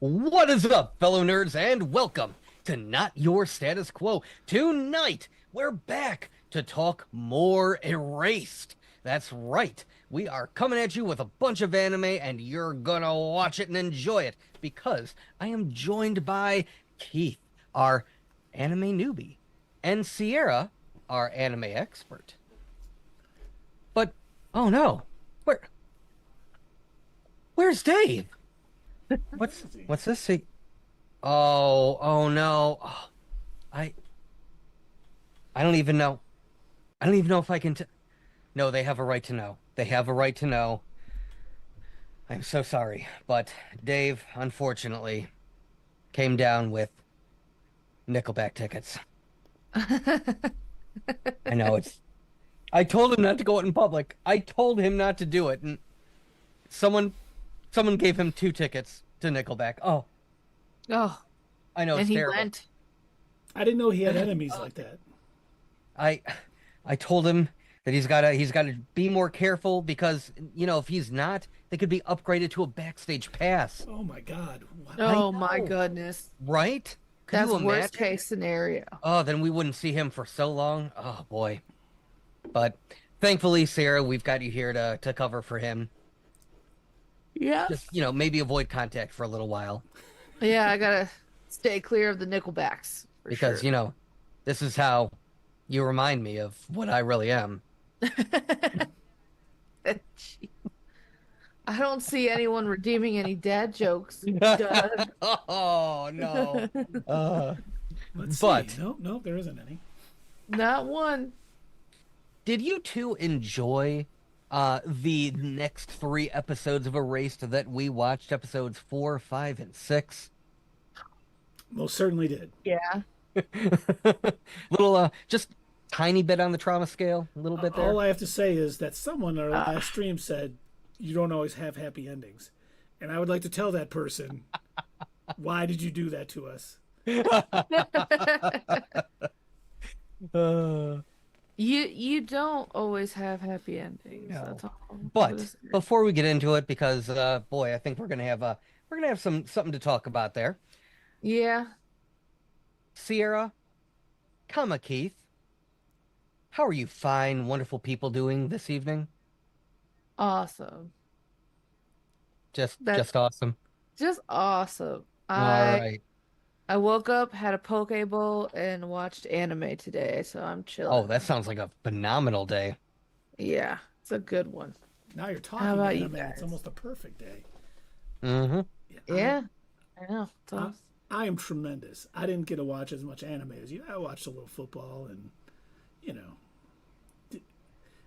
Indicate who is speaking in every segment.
Speaker 1: What is up, fellow nerds, and welcome to Not Your Status Quo. Tonight, we're back to talk more Erased. That's right, we are coming at you with a bunch of anime, and you're gonna watch it and enjoy it, because I am joined by Keith, our anime newbie, and Sierra, our anime expert. But, oh no, where's Dave? What's this? Oh no. Oh, I I don't even know. I don't even know if I can No, they have a right to know. They have a right to know. I'm so sorry, but Dave, unfortunately, came down with Nickelback tickets. I know I told him not to go out in public. I told him not to do it, and someone gave him 2 tickets to Nickelback. Oh,
Speaker 2: Oh,
Speaker 1: I know,
Speaker 2: and
Speaker 1: it's
Speaker 2: he
Speaker 1: terrible.
Speaker 2: went.
Speaker 3: I didn't know he had enemies like that.
Speaker 1: I I told him that he's gotta be more careful because if he's not, they could be upgraded to a backstage pass.
Speaker 3: Oh my God.
Speaker 2: Oh my
Speaker 1: know.
Speaker 2: goodness.
Speaker 1: Right? Could
Speaker 2: That's
Speaker 1: you
Speaker 2: worst
Speaker 1: imagine?
Speaker 2: case scenario.
Speaker 1: Oh, then we wouldn't see him for so long. Oh boy. But thankfully, Sarah, we've got you here to cover for him.
Speaker 2: Yeah.
Speaker 1: Just, maybe avoid contact for a little while.
Speaker 2: Yeah, I gotta stay clear of the Nickelbacks. For
Speaker 1: Because,
Speaker 2: sure.
Speaker 1: This is how you remind me of what I really am.
Speaker 2: Gee. I don't see anyone redeeming any dad jokes. Doug.
Speaker 1: Oh no.
Speaker 3: Let's
Speaker 1: But
Speaker 3: see. No, there isn't any.
Speaker 2: Not one.
Speaker 1: did you two enjoy the next 3 episodes of Erased that we watched, episodes 4, 5, and 6?
Speaker 3: Most certainly did.
Speaker 2: Yeah.
Speaker 1: Little just tiny bit on the trauma scale, a little bit there.
Speaker 3: All I have to say is that someone on our last stream said you don't always have happy endings, and I would like to tell that person, why did you do that to us?
Speaker 2: You don't always have happy endings.
Speaker 1: No.
Speaker 2: That's all. I'm
Speaker 1: But
Speaker 2: gonna say.
Speaker 1: before we get into it, because boy, I think we're gonna have something to talk about there.
Speaker 2: Yeah.
Speaker 1: Sierra, comma Keith, how are you fine, wonderful people doing this evening?
Speaker 2: Awesome.
Speaker 1: Just
Speaker 2: That
Speaker 1: just awesome.
Speaker 2: just awesome.
Speaker 1: All
Speaker 2: I
Speaker 1: right.
Speaker 2: I woke up, had a poke bowl, and watched anime today, so I'm
Speaker 1: Oh,
Speaker 2: chilling.
Speaker 1: that sounds like a phenomenal day.
Speaker 2: Yeah, it's a good one.
Speaker 3: Now you're
Speaker 2: How
Speaker 3: talking
Speaker 2: about you
Speaker 3: anime. It's
Speaker 2: guys?
Speaker 3: almost a perfect day.
Speaker 1: Mm-hmm.
Speaker 3: Yeah,
Speaker 2: Yeah, I know. It's
Speaker 3: I,
Speaker 2: awesome.
Speaker 3: I am tremendous. I didn't get to watch as much anime as you. I watched a little football and, you know,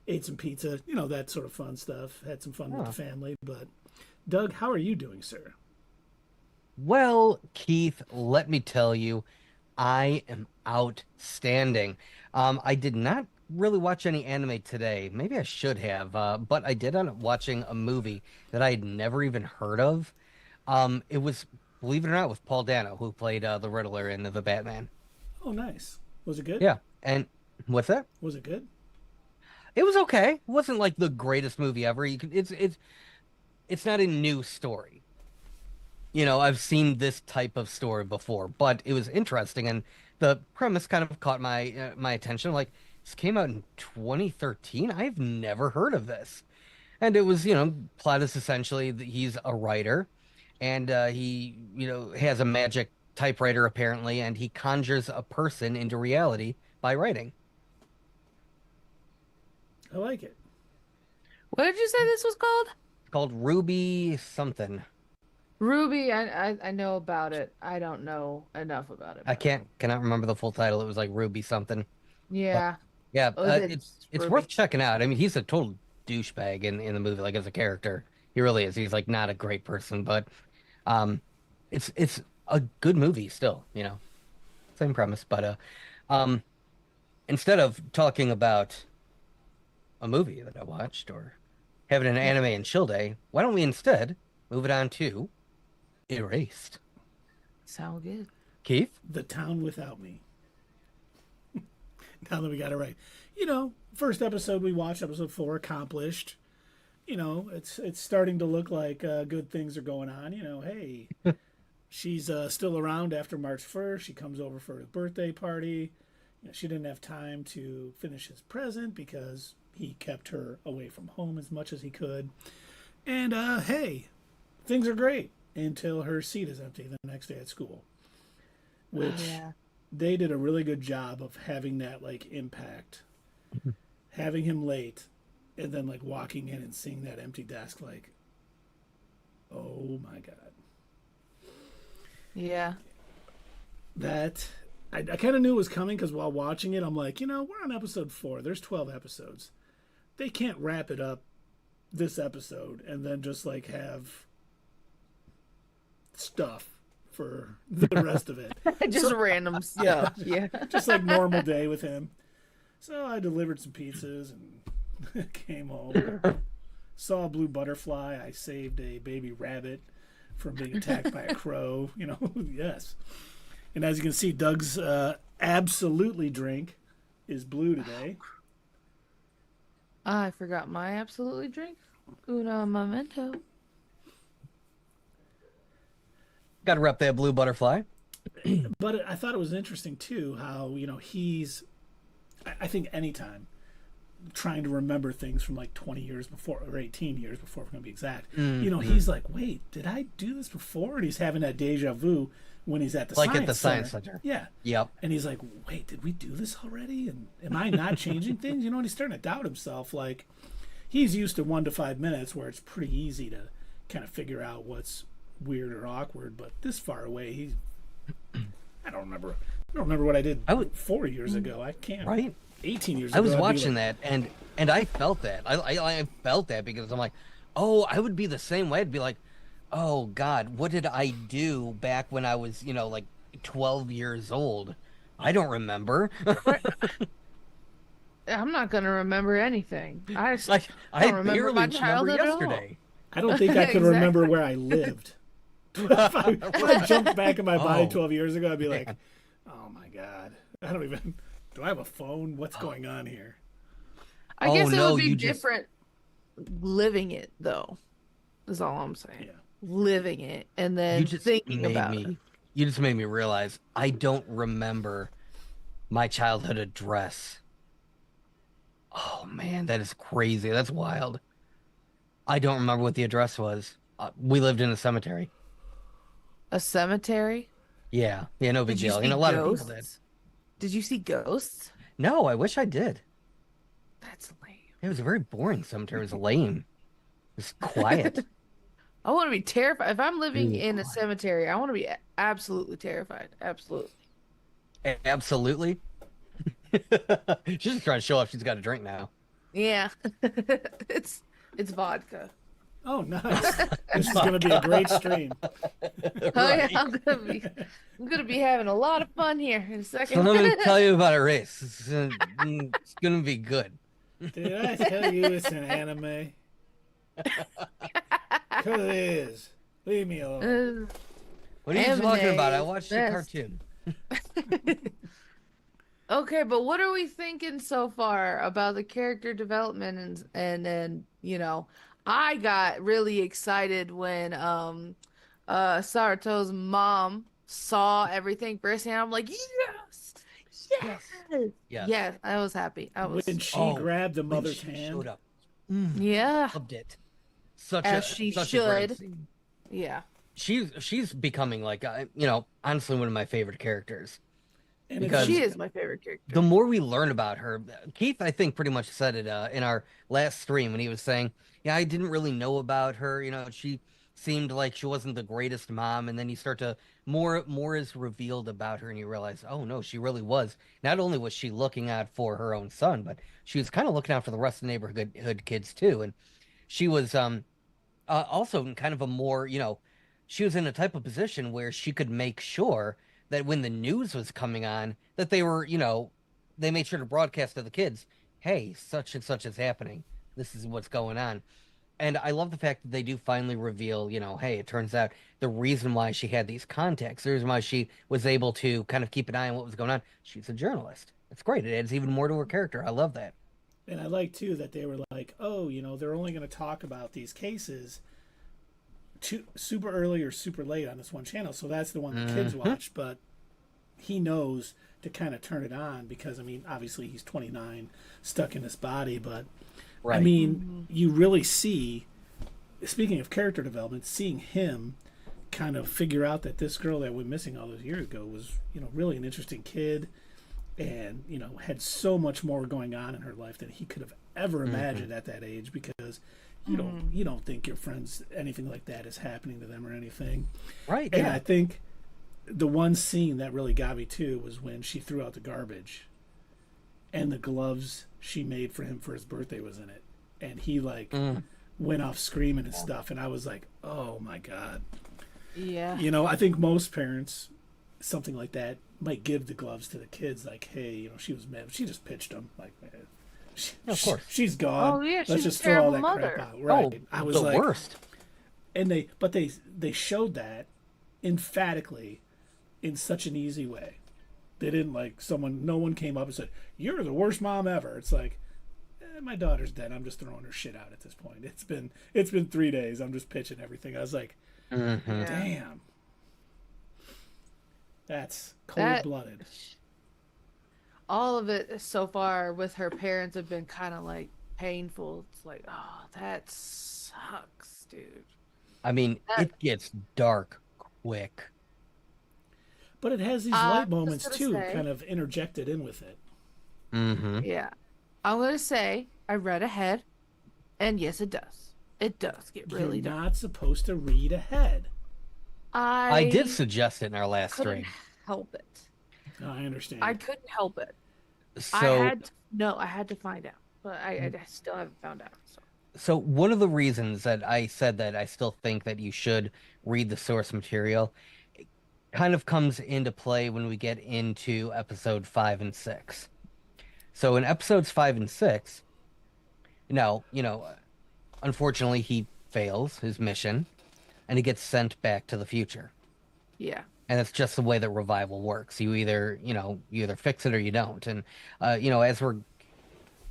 Speaker 3: ate some pizza, that sort of fun stuff. Had some fun with the family. But, Doug, how are you doing, sir?
Speaker 1: Well, Keith, let me tell you, I am outstanding. I did not really watch any anime today. Maybe I should have, but I did end up watching a movie that I had never even heard of. It was, believe it or not, with Paul Dano, who played the Riddler in the Batman.
Speaker 3: Oh, nice. Was it good?
Speaker 1: Yeah, and what's that?
Speaker 3: Was it good?
Speaker 1: It was okay. It wasn't like the greatest movie ever. It's not a new story. I've seen this type of story before, but it was interesting, and the premise kind of caught my attention. Like, this came out in 2013. I've never heard of this, and it was, plot is essentially that he's a writer, and he, has a magic typewriter apparently, and he conjures a person into reality by writing.
Speaker 3: I like it.
Speaker 2: What did you say this was called?
Speaker 1: It's called Ruby something.
Speaker 2: Ruby. I know about it. I don't know enough about it.
Speaker 1: I cannot remember the full title. It was like Ruby something. But
Speaker 2: Yeah.
Speaker 1: yeah,
Speaker 2: Oh,
Speaker 1: it's
Speaker 2: Ruby.
Speaker 1: worth checking out. I mean, he's a total douchebag in the movie, like as a character. He really is. He's like not a great person, but um, it's a good movie still. Same premise. But um, instead of talking about a movie that I watched or having an anime and chill day, why don't we instead move it on to Erased?
Speaker 2: Sound good.
Speaker 1: Keith?
Speaker 3: The Town Without Me. Now that we got it right. First episode we watched, episode 4, accomplished. It's starting to look like good things are going on. Hey, she's still around after March 1st. She comes over for his birthday party. She didn't have time to finish his present because he kept her away from home as much as he could. And hey, things are great until her seat is empty the next day at school, which they did a really good job of having that like impact, having him late, and then like walking in and seeing that empty desk, like, oh my god.
Speaker 2: Yeah.
Speaker 3: That I kind of knew it was coming because while watching it, I'm like, we're on episode 4. There's 12 episodes. They can't wrap it up this episode and then just like have stuff for the rest of it.
Speaker 2: Just random stuff. Yeah.
Speaker 3: Just like normal day with him. So I delivered some pizzas and came home. Saw a blue butterfly. I saved a baby rabbit from being attacked by a crow. Yes. And as you can see, Doug's absolutely drink is blue today.
Speaker 2: I forgot my absolutely drink. Una momento.
Speaker 1: Got to rep that blue butterfly.
Speaker 3: But I thought it was interesting too how he's, I think anytime trying to remember things from like 20 years before or 18 years before, if we're gonna be exact. He's like, wait, did I do this before? And he's having that deja vu when he's at the science center. Yeah.
Speaker 1: Yep.
Speaker 3: And he's like, wait, did we do this already? And am I not changing things? And he's starting to doubt himself. Like, he's used to 1 to 5 minutes where it's pretty easy to kind of figure out what's weird or awkward. But this far away, I don't remember what I did 4 years ago. I can't.
Speaker 1: Right.
Speaker 3: 18 years ago.
Speaker 1: I was watching that, and I felt that. I felt that because I'm like, oh, I would be the same way. I'd be like, oh, God, what did I do back when I was, like 12 years old? I don't remember.
Speaker 2: I'm not going to remember anything. I
Speaker 1: I
Speaker 2: don't remember my childhood
Speaker 1: yesterday.
Speaker 3: I don't think I could remember where I lived. If I jumped back in my body 12 years ago, I'd be like, oh, my God. Do I have a phone? What's going on here?
Speaker 2: I guess it would be different living it, though, is all I'm saying. Yeah. Living it and then thinking about it.
Speaker 1: You just made me realize I don't remember my childhood address. Oh, man, that is crazy. That's wild. I don't remember what the address was. We lived in a cemetery.
Speaker 2: A cemetery?
Speaker 1: Yeah, no big deal. A lot of people did.
Speaker 2: Did you see ghosts?
Speaker 1: No, I wish I did.
Speaker 2: That's lame.
Speaker 1: It was a very boring cemetery. It was lame. It was quiet.
Speaker 2: I want to be terrified. If I'm living in a cemetery, I want to be absolutely terrified. Absolutely.
Speaker 1: Absolutely? She's just trying to show off she's got a drink now.
Speaker 2: Yeah. It's vodka.
Speaker 3: Oh, nice. This is going to be a great stream.
Speaker 1: Right.
Speaker 2: Oh, yeah, I'm gonna be having a lot of fun here in a second.
Speaker 1: So let me tell you about a race. It's gonna be good.
Speaker 3: Did I tell you it's an anime? Because it is. Leave me alone.
Speaker 1: What are you talking about? I watched a cartoon.
Speaker 2: Okay, but what are we thinking so far about the character development and I got really excited when Sarato's mom saw everything firsthand. I'm like, yes, I was happy.
Speaker 3: When she grabbed the mother's hand.
Speaker 1: Showed up.
Speaker 2: Yeah,
Speaker 1: loved it.
Speaker 2: She should.
Speaker 1: A great scene.
Speaker 2: Yeah,
Speaker 1: she's becoming like honestly one of my favorite characters.
Speaker 3: And
Speaker 2: because she is my favorite character.
Speaker 1: The more we learn about her, Keith, I think, pretty much said it in our last stream when he was saying, yeah, I didn't really know about her. She seemed like she wasn't the greatest mom. And then you start to, more is revealed about her and you realize, oh, no, she really was. Not only was she looking out for her own son, but she was kind of looking out for the rest of the neighborhood kids, too. And she was also kind of a more, she was in a type of position where she could make sure that when the news was coming on, that they were, they made sure to broadcast to the kids, hey, such and such is happening. This is what's going on. And I love the fact that they do finally reveal, hey, it turns out the reason why she had these contacts, the reason why she was able to kind of keep an eye on what was going on, she's a journalist. It's great. It adds even more to her character. I love that.
Speaker 3: And I like, too, that they were like, oh, they're only going to talk about these cases super early or super late on this one channel, so that's the one the kids watch. But he knows to kind of turn it on because, I mean, obviously he's 29, stuck in his body. But right. I mean, you really see, speaking of character development, seeing him kind of figure out that this girl that went missing all those years ago was, you know, really an interesting kid, and, you know, had so much more going on in her life than he could have ever imagined at that age, because you don't think your friends, anything like that is happening to them or anything.
Speaker 1: Right.
Speaker 3: And I think the one scene that really got me too was when she threw out the garbage and the gloves she made for him for his birthday was in it. And he like went off screaming and stuff. And I was like, oh my God.
Speaker 2: Yeah.
Speaker 3: You know, I think most parents, something like that, might give the gloves to the kids. Like, hey, you know, she was mad. She just pitched them. Like, man,
Speaker 1: of course.
Speaker 3: She's gone.
Speaker 2: Oh, yeah,
Speaker 3: Let's just throw all that crap out. Right. I was
Speaker 1: the
Speaker 3: like,
Speaker 1: worst.
Speaker 3: And they showed that emphatically in such an easy way. They didn't like no one came up and said, you're the worst mom ever. It's like, my daughter's dead. I'm just throwing her shit out at this point. It's been 3 days. I'm just pitching everything. I was like, damn. That's cold-blooded.
Speaker 2: All of it so far with her parents have been kind of like painful. It's like, oh, that sucks, dude.
Speaker 1: I mean, it gets dark quick.
Speaker 3: But it has these light moments too, kind of interjected in with it.
Speaker 2: Yeah. I'm going to say I read ahead, and yes, it does. It does get really dark.
Speaker 3: You're not supposed to read ahead.
Speaker 2: I
Speaker 1: did suggest it in our last stream.
Speaker 2: Help it.
Speaker 3: No, I understand.
Speaker 2: I couldn't help it.
Speaker 1: So
Speaker 2: I had to find out, but I still haven't found out.
Speaker 1: So one of the reasons that I said that I still think that you should read the source material kind of comes into play when we get into episode 5 and 6. So in episodes 5 and 6, unfortunately he fails his mission and he gets sent back to the future.
Speaker 2: Yeah.
Speaker 1: And it's just the way that revival works. You either fix it or you don't. And as we're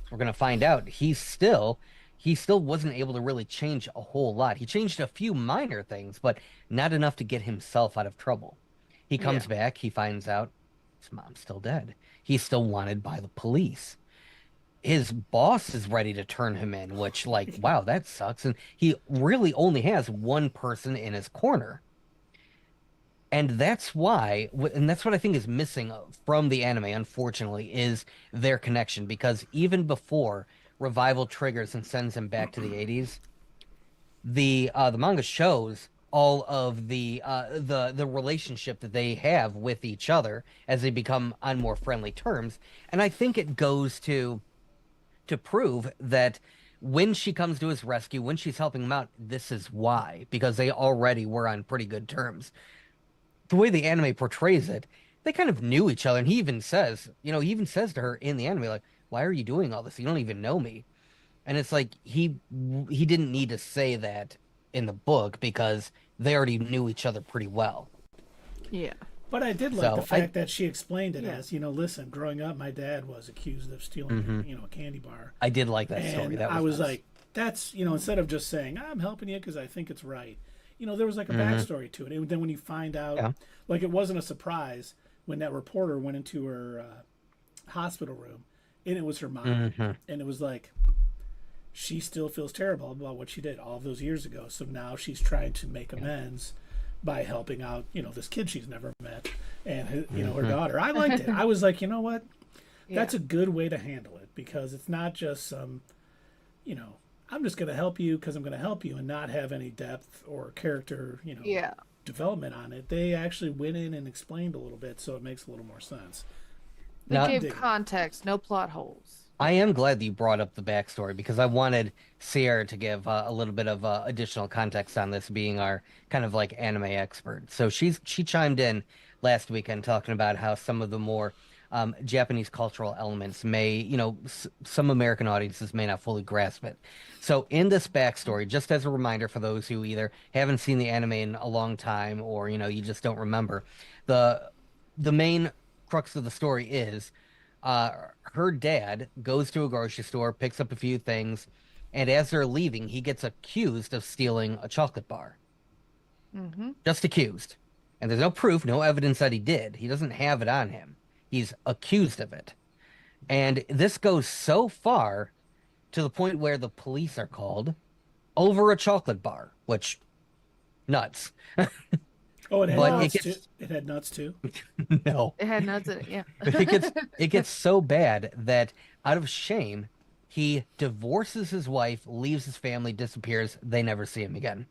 Speaker 1: going to find out, he still wasn't able to really change a whole lot. He changed a few minor things, but not enough to get himself out of trouble. He comes back, he finds out his mom's still dead. He's still wanted by the police. His boss is ready to turn him in, which, like, wow, that sucks. And he really only has one person in his corner. And that's why, and that's what I think is missing from the anime, unfortunately, is their connection. Because even before Revival triggers and sends him back to the 80s, the manga shows all of the relationship that they have with each other as they become on more friendly terms. And I think it goes to prove that when she comes to his rescue, when she's helping him out, this is why, because they already were on pretty good terms. The way the anime portrays it, they kind of knew each other. And he even says to her in the anime, like, why are you doing all this? You don't even know me. And it's like, he didn't need to say that in the book because they already knew each other pretty well.
Speaker 2: Yeah.
Speaker 3: But I did like the fact that she explained it as, listen, growing up, my dad was accused of stealing, a candy bar.
Speaker 1: I did like that story.
Speaker 3: And I was like, that's, instead of just saying, I'm helping you because I think it's right. There was like a backstory to it. And then when you find out, like, it wasn't a surprise when that reporter went into her hospital room and it was her mom. And it was like, she still feels terrible about what she did all of those years ago. So now she's trying to make amends by helping out, this kid she's never met and, her daughter. I liked it. I was like, you know what? That's a good way to handle it, because it's not just some, I'm just going to help you because I'm going to help you and not have any depth or character, development on it. They actually went in and explained a little bit, so it makes a little more sense.
Speaker 2: They gave context, no plot holes.
Speaker 1: I am glad that you brought up the backstory, because I wanted Sierra to give a little bit of additional context on this, being our kind of like anime expert. So she chimed in last weekend talking about how some of the more Japanese cultural elements may, some American audiences may not fully grasp it. So in this backstory, just as a reminder for those who either haven't seen the anime in a long time or, you just don't remember, the main crux of the story is her dad goes to a grocery store, picks up a few things, and as they're leaving, he gets accused of stealing a chocolate bar. Just accused. And there's no proof, no evidence that he did. He doesn't have it on him. He's accused of it. And this goes so far to the point where the police are called over a chocolate bar, which nuts.
Speaker 3: Oh, it had nuts too? It had nuts too?
Speaker 1: No.
Speaker 2: It had nuts in it, yeah.
Speaker 1: It gets so bad that out of shame, he divorces his wife, leaves his family, disappears. They never see him again.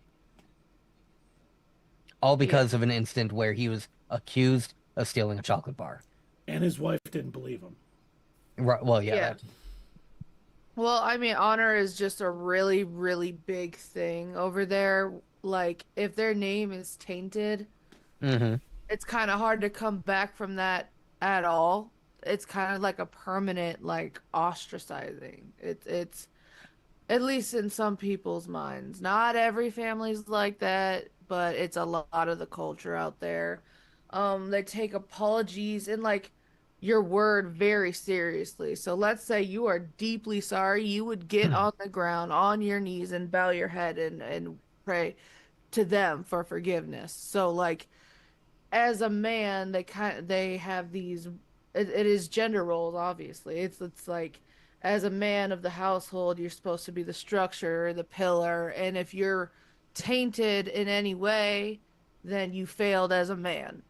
Speaker 1: All because of an instant where he was accused of stealing a chocolate bar.
Speaker 3: And his wife didn't believe him.
Speaker 1: Right. Well, yeah.
Speaker 2: Well, I mean, honor is just a really, really big thing over there. Like, if their name is tainted, it's kind of hard to come back from that at all. It's kind of like a permanent, like, ostracizing. It's at least in some people's minds. Not every family's like that, but it's a lot of the culture out there. They take apologies and, like, your word very seriously. So let's say you are deeply sorry, you would get on the ground on your knees and bow your head and pray to them for forgiveness. So, like, as a man, they have these it is gender roles, obviously. It's like, as a man of the household, you're supposed to be the structure, the pillar, and if you're tainted in any way, then you failed as a man.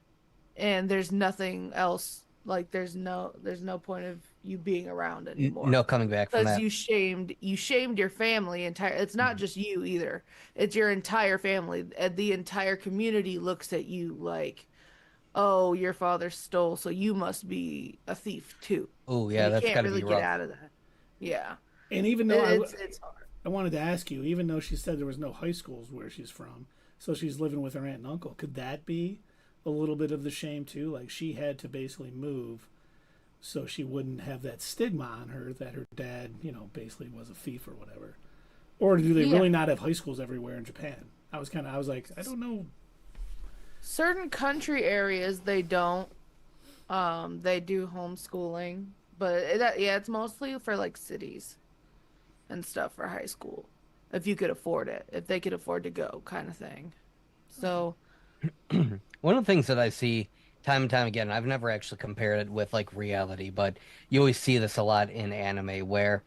Speaker 2: And there's nothing else, like, there's no point of you being around anymore.
Speaker 1: No coming back from that.
Speaker 2: Because you shamed your family entire. It's not just you either. It's your entire family. The entire community looks at you like, oh, your father stole, so you must be a thief too.
Speaker 1: Oh yeah, that's gotta
Speaker 2: really
Speaker 1: be rough.
Speaker 2: Get out of that. Yeah.
Speaker 3: And even though
Speaker 2: it's hard.
Speaker 3: I wanted to ask you, even though she said there was no high schools where she's from, so she's living with her aunt and uncle, could that be a little bit of the shame too? Like, she had to basically move so she wouldn't have that stigma on her that her dad, basically was a thief or whatever. Or do they really not have high schools everywhere in Japan? I was like, I don't know.
Speaker 2: Certain country areas they don't. They do homeschooling, but it's mostly for, like, cities and stuff for high school. If you could afford it, if they could afford to go, kind of thing. So
Speaker 1: one of the things that I see time and time again, I've never actually compared it with, like, reality, but you always see this a lot in anime where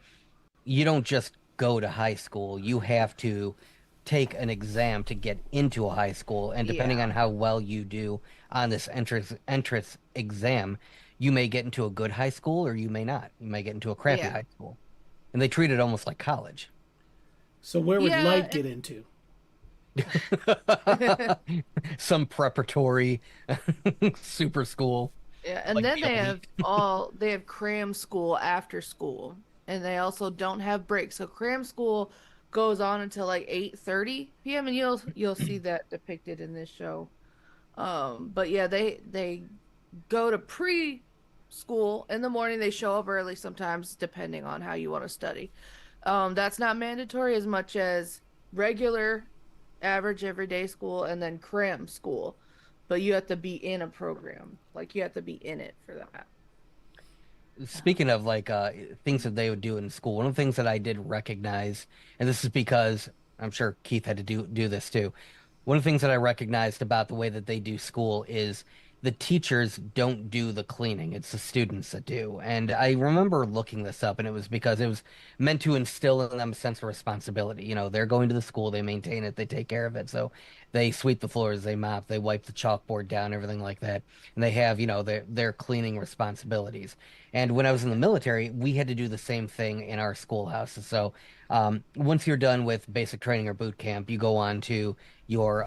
Speaker 1: you don't just go to high school. You have to take an exam to get into a high school, and depending on how well you do on this entrance exam, you may get into a good high school or you may not. You may get into a crappy high school. And they treat it almost like college.
Speaker 3: So where would Light get into?
Speaker 1: Some preparatory super school.
Speaker 2: Yeah, and like then they have cram school after school, and they also don't have breaks. So cram school goes on until like 8:30 p.m. and you'll see that depicted in this show. But yeah, they go to preschool in the morning. They show up early sometimes, depending on how you want to study. That's not mandatory as much as regular, average, everyday school, and then cram school. But you have to be in a program. Like, you have to be in it for that.
Speaker 1: Speaking of, like, things that they would do in school, one of the things that I did recognize, and this is because I'm sure Keith had to do this too. One of the things that I recognized about the way that they do school is the teachers don't do the cleaning. It's the students that do. And I remember looking this up, and it was because it was meant to instill in them a sense of responsibility. You know, they're going to the school, they maintain it, they take care of it. So they sweep the floors, they mop, they wipe the chalkboard down, everything like that. And they have, their cleaning responsibilities. And when I was in the military, we had to do the same thing in our schoolhouse. So once you're done with basic training or boot camp, you go on to your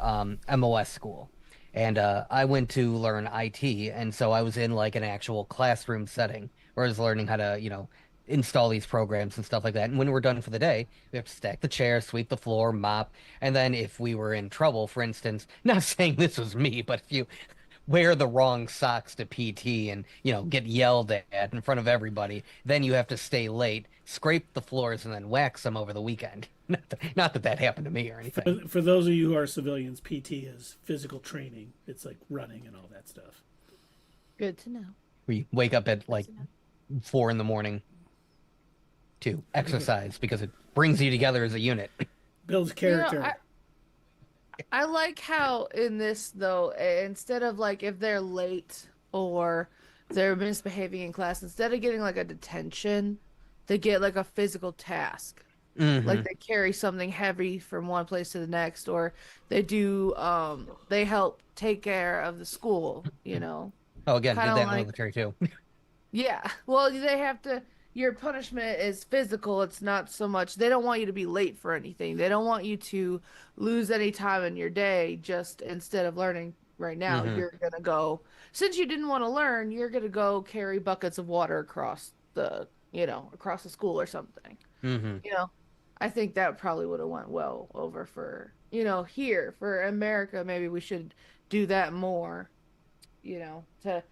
Speaker 1: MOS school. And I went to learn IT, and so I was in, like, an actual classroom setting where I was learning how to, install these programs and stuff like that. And when we're done for the day, we have to stack the chairs, sweep the floor, mop. And then if we were in trouble, for instance, not saying this was me, but if you wear the wrong socks to PT and, get yelled at in front of everybody, then you have to stay late, scrape the floors, and then wax them over the weekend. Not that happened to me or anything.
Speaker 3: For those of you who are civilians, PT is physical training. It's like running and all that stuff.
Speaker 2: Good to know.
Speaker 1: We wake up at like 4 a.m. to exercise because it brings you together as a unit.
Speaker 3: Builds character.
Speaker 2: I like how in this though, instead of like if they're late or they're misbehaving in class, instead of getting like a detention, they get like a physical task. Like
Speaker 1: Hmm.
Speaker 2: they carry something heavy from one place to the next, or they help take care of the school,
Speaker 1: Oh, again,
Speaker 2: kind
Speaker 1: did
Speaker 2: of
Speaker 1: that in the
Speaker 2: like,
Speaker 1: military too.
Speaker 2: yeah. Well, they have to, your punishment is physical. It's not so much, they don't want you to be late for anything. They don't want you to lose any time in your day. Just instead of learning right now,
Speaker 1: Hmm.
Speaker 2: you're gonna go, since you didn't want to learn, you're gonna go carry buckets of water across the school or something.
Speaker 1: Hmm.
Speaker 2: You know, I think that probably would have went well over for, here for America. Maybe we should do that more, to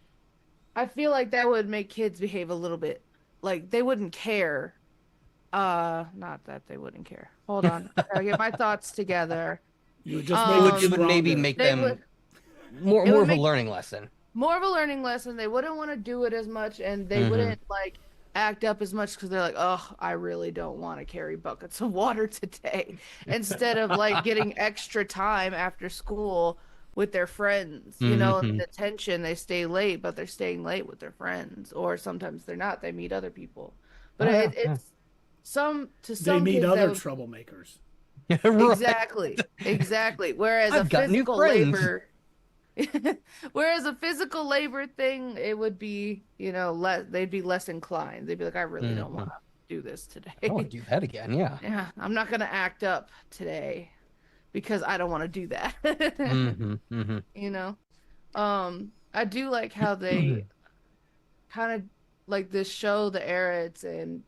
Speaker 2: I feel like that would make kids behave a little bit like they wouldn't care. Not that they wouldn't care. Hold on. I gotta get my thoughts together.
Speaker 3: You would just
Speaker 1: It
Speaker 3: make
Speaker 1: would
Speaker 3: it
Speaker 1: it would maybe
Speaker 3: stronger.
Speaker 1: make
Speaker 2: They
Speaker 1: them
Speaker 2: would
Speaker 1: more
Speaker 2: it
Speaker 1: more
Speaker 2: would
Speaker 1: of a
Speaker 2: make
Speaker 1: learning lesson.
Speaker 2: more of a learning lesson. They wouldn't want to do it as much and they
Speaker 1: Hmm.
Speaker 2: wouldn't like act up as much because they're like, oh, I really don't want to carry buckets of water today. Instead of like getting extra time after school with their friends, in
Speaker 1: Hmm.
Speaker 2: detention, they stay late, but they're staying late with their friends, or sometimes they're not, they meet other people. But
Speaker 1: Oh yeah, yeah.
Speaker 2: it's
Speaker 3: They
Speaker 2: some
Speaker 3: meet
Speaker 2: kids that
Speaker 3: other
Speaker 2: would
Speaker 3: troublemakers.
Speaker 1: Right.
Speaker 2: exactly. Whereas a
Speaker 1: I've got new
Speaker 2: physical
Speaker 1: friends.
Speaker 2: labor Whereas a physical labor thing, it would be, they'd be less inclined. They'd be like, I really don't want
Speaker 1: Hmm.
Speaker 2: to do this
Speaker 1: I don't want
Speaker 2: today.
Speaker 1: to do that again. Yeah.
Speaker 2: Yeah, I'm not gonna act up today because I don't want to do that.
Speaker 1: Hmm. Hmm.
Speaker 2: You know? I do like how they kind of like this show, the era it's in,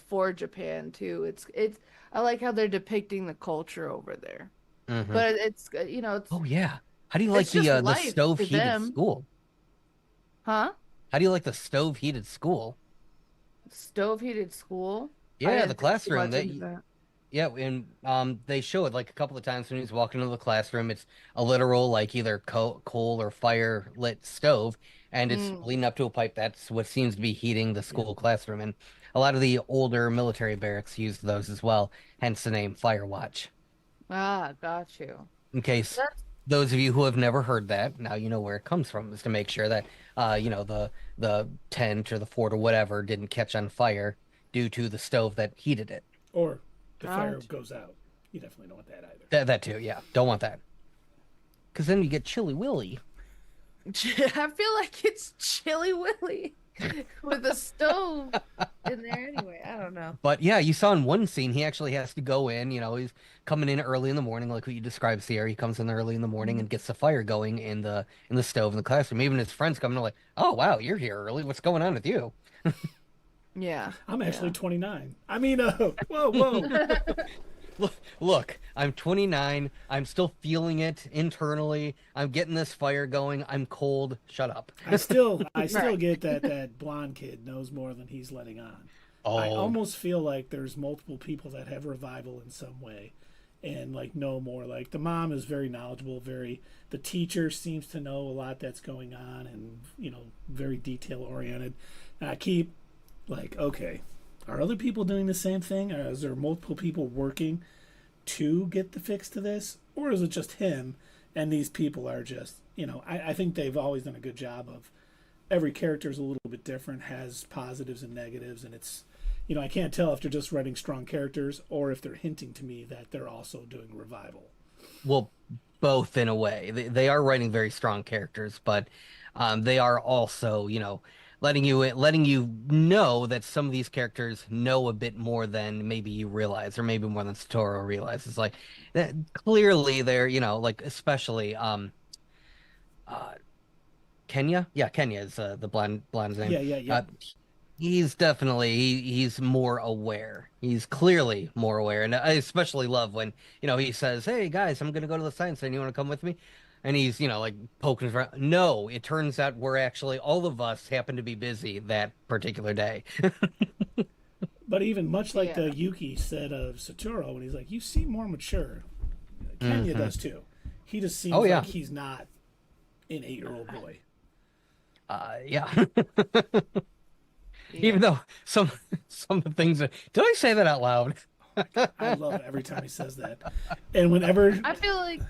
Speaker 2: for Japan too. It's I like how they're depicting the culture over there.
Speaker 1: Hmm.
Speaker 2: But it's you know, it's
Speaker 1: Oh yeah. How do you like
Speaker 2: it's just
Speaker 1: the
Speaker 2: life
Speaker 1: stove
Speaker 2: to
Speaker 1: heated
Speaker 2: them.
Speaker 1: school?
Speaker 2: Huh?
Speaker 1: How do you like the stove heated school?
Speaker 2: Stove heated school? I
Speaker 1: Yeah, the
Speaker 2: didn't think too
Speaker 1: classroom
Speaker 2: much
Speaker 1: that
Speaker 2: into that.
Speaker 1: yeah, and they show it like a couple of times when he's walking into the classroom. It's a literal like either coal or fire lit stove, and it's
Speaker 2: Mm.
Speaker 1: leading up to a pipe. That's what seems to be heating the
Speaker 3: Yep.
Speaker 1: school classroom, and a lot of the older military barracks use those as well. Hence the name Firewatch.
Speaker 2: Ah, got you.
Speaker 1: In case
Speaker 2: That's
Speaker 1: those of you who have never heard that, now you know where it comes from, is to make sure that the tent or the fort or whatever didn't catch on fire due to the stove that heated it.
Speaker 3: Or the fire
Speaker 2: got
Speaker 3: goes out. You definitely don't want that either.
Speaker 1: That too, yeah. Don't want that. Because then you get Chilly Willy.
Speaker 2: you. I feel like it's Chilly Willy with a stove in there anyway. I don't know.
Speaker 1: But yeah, you saw in one scene he actually has to go in, he's coming in early in the morning, like what you described, Sierra. He comes in early in the morning
Speaker 2: Mhm.
Speaker 1: and gets the fire going in the stove in the classroom. Even his friends come in and like, oh wow, you're here early. What's going on with you?
Speaker 2: Yeah.
Speaker 3: I'm actually
Speaker 2: Yeah.
Speaker 3: 29. I mean, whoa, whoa.
Speaker 1: Look, I'm 29. I'm still feeling it internally. I'm getting this fire going. I'm cold. Shut up.
Speaker 3: I still
Speaker 2: Right.
Speaker 3: get that blonde kid knows more than he's letting on. I
Speaker 1: Oh,
Speaker 3: almost feel like there's multiple people that have revival in some way and like know more. Like the mom is very knowledgeable, the teacher seems to know a lot that's going on and very detail oriented. And I keep like, okay, are other people doing the same thing? Or is there multiple people working to get the fix to this? Or is it just him and these people are just, I think they've always done a good job of every character is a little bit different, has positives and negatives, and it's, I can't tell if they're just writing strong characters or if they're hinting to me that they're also doing revival.
Speaker 1: well, both in a way. They are writing very strong characters, but they are also, letting you know that some of these characters know a bit more than maybe you realize, or maybe more than Satoru realizes. Like that, clearly they're, like especially uh Kenya. Yeah, Kenya is the blonde's name.
Speaker 3: Yeah, yeah,
Speaker 1: Uh,
Speaker 3: yep.
Speaker 1: he's definitely he's more aware. He's clearly more aware, and I especially love when he says, "Hey guys, I'm gonna go to the science center. You want to come with me?" And he's like poking around. No, it turns out we're actually all of us happen to be busy that particular day.
Speaker 3: But even much like the
Speaker 2: Yeah.
Speaker 3: Yuki said of Satoru, when he's like, "You seem more mature," Kenya
Speaker 1: Hmm.
Speaker 3: does too. He just
Speaker 1: Oh
Speaker 3: seems
Speaker 1: yeah,
Speaker 3: like he's not an 8-year-old boy.
Speaker 1: yeah.
Speaker 2: Yeah.
Speaker 1: Even though some of the things did I say that out loud?
Speaker 3: I love it every time he says that. And whenever
Speaker 2: I feel like,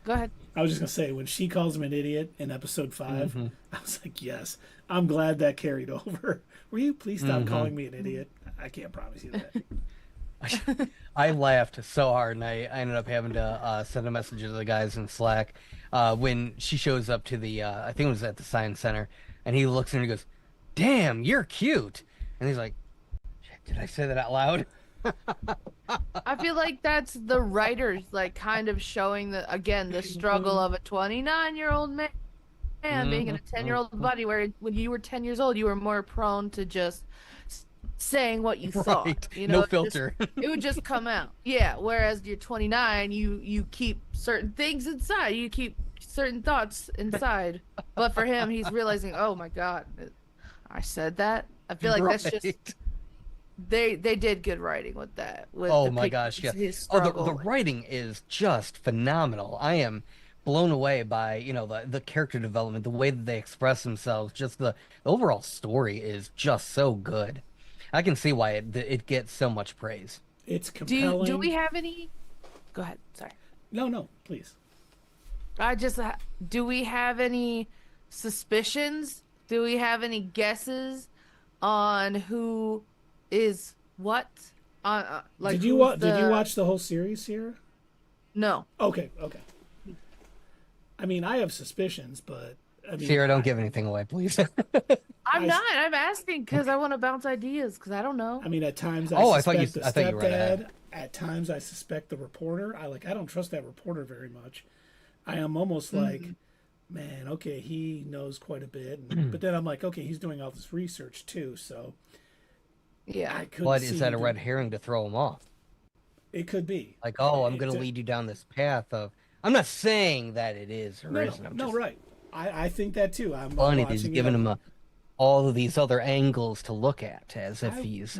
Speaker 2: go ahead.
Speaker 3: I was just gonna say when she calls him an idiot in episode 5, I was like, yes, I'm glad that carried over. Will you please stop calling me an idiot? I can't promise you that.
Speaker 1: I laughed so hard, and I ended up having to send a message to the guys in Slack when she shows up to the, I think it was at the Science Center, and he looks at her and he goes, "Damn, you're cute." And he's like, "Shit, did I say that out loud?"
Speaker 2: I feel like that's the writers like kind of showing the struggle of a 29-year-old man being in a 10-year-old body, where when you were 10 years old you were more prone to just saying what you thought.
Speaker 1: Right.
Speaker 2: You know,
Speaker 1: No filter.
Speaker 2: It would just come out. Yeah, whereas you're 29, you keep certain things inside. You keep certain thoughts inside. But for him, he's realizing, "Oh my God, I said that." I feel like that's just they did good writing with that. With
Speaker 1: Oh my gosh, yeah.
Speaker 2: His
Speaker 1: Oh,
Speaker 2: struggle.
Speaker 1: the writing is just phenomenal. I am blown away by, the character development, the way that they express themselves. Just the overall story is just so good. I can see why it gets so much praise.
Speaker 3: It's compelling.
Speaker 2: Do we have any? Go ahead. Sorry.
Speaker 3: No, please.
Speaker 2: Do we have any suspicions? Do we have any guesses on who is what? Like,
Speaker 3: did you watch the whole series here?
Speaker 2: No.
Speaker 3: Okay. I mean, I have suspicions, but I mean,
Speaker 1: Sierra, don't give anything away, please.
Speaker 2: I'm not. I'm asking because I want to bounce ideas because I don't know.
Speaker 3: I mean, at times
Speaker 1: I
Speaker 3: suspect
Speaker 1: thought you read
Speaker 3: the
Speaker 1: ahead.
Speaker 3: stepdad. At times I suspect the reporter. I don't trust that reporter very much. I am almost like, man, okay, he knows quite a bit, but then I'm like, okay, he's doing all this research too, so
Speaker 2: Yeah.
Speaker 3: I could.
Speaker 1: But
Speaker 3: see
Speaker 1: is that a
Speaker 3: him
Speaker 1: red herring to throw him off?
Speaker 3: It could be.
Speaker 1: Like, I'm going to lead you down this path of. I'm not saying that it is or isn't. I'm just
Speaker 3: right. I think that too. I'm
Speaker 1: funny that he's
Speaker 3: watching
Speaker 1: giving
Speaker 3: it.
Speaker 1: him all of these other angles to look at, as if he's.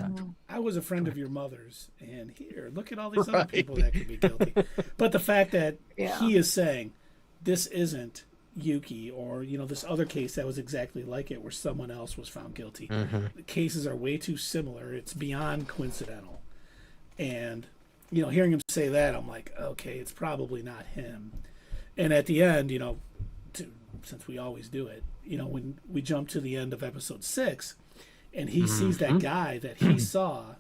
Speaker 3: I was a friend of your mother's, and here, look at all these other people that could be guilty. But the fact that he is saying this isn't Yuki, or this other case that was exactly like it, where someone else was found guilty. The cases are way too similar. It's beyond coincidental, and hearing him say that, I'm like, okay, it's probably not him. And at the end, since we always do it, when we jump to the end of episode 6, and he sees that guy that he saw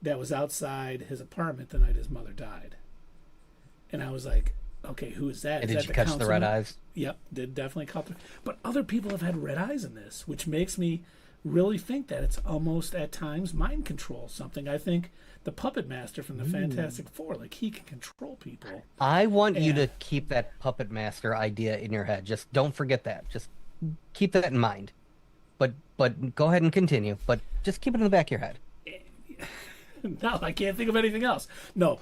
Speaker 3: that was outside his apartment the night his mother died. And I was like, okay, who is that?
Speaker 1: Did
Speaker 3: that
Speaker 1: you catch the red eyes?
Speaker 3: Yep, did definitely caught the. But other people have had red eyes in this, which makes me really think that it's almost at times mind control. Something I think the puppet master from the Fantastic Four, like he can control people.
Speaker 1: I want you to keep that puppet master idea in your head. Just don't forget that. Just keep that in mind. But go ahead and continue. But just keep it in the back of your head.
Speaker 3: No, I can't think of anything else. No.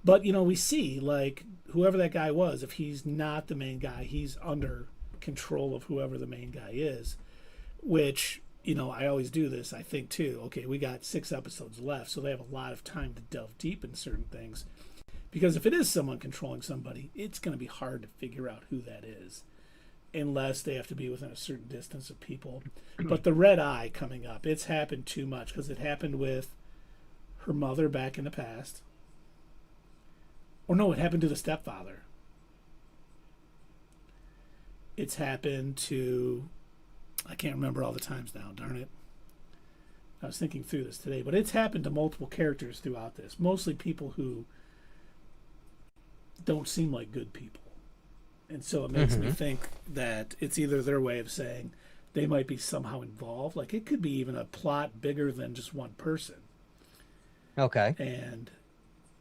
Speaker 3: But we see, like, whoever that guy was, if he's not the main guy, he's under control of whoever the main guy is, which I always do this. I think too, okay, we got 6 episodes left, so they have a lot of time to delve deep in certain things, because if it is someone controlling somebody, it's going to be hard to figure out who that is, unless they have to be within a certain distance of people. But the red eye coming up, it's happened too much, because it happened with her mother back in the past. Or no, it happened to the stepfather. It's happened to, I can't remember all the times now, darn it. I was thinking through this today, but it's happened to multiple characters throughout this. Mostly people who don't seem like good people. And so it makes me think that it's either their way of saying they might be somehow involved. Like it could be even a plot bigger than just one person.
Speaker 1: Okay.
Speaker 3: And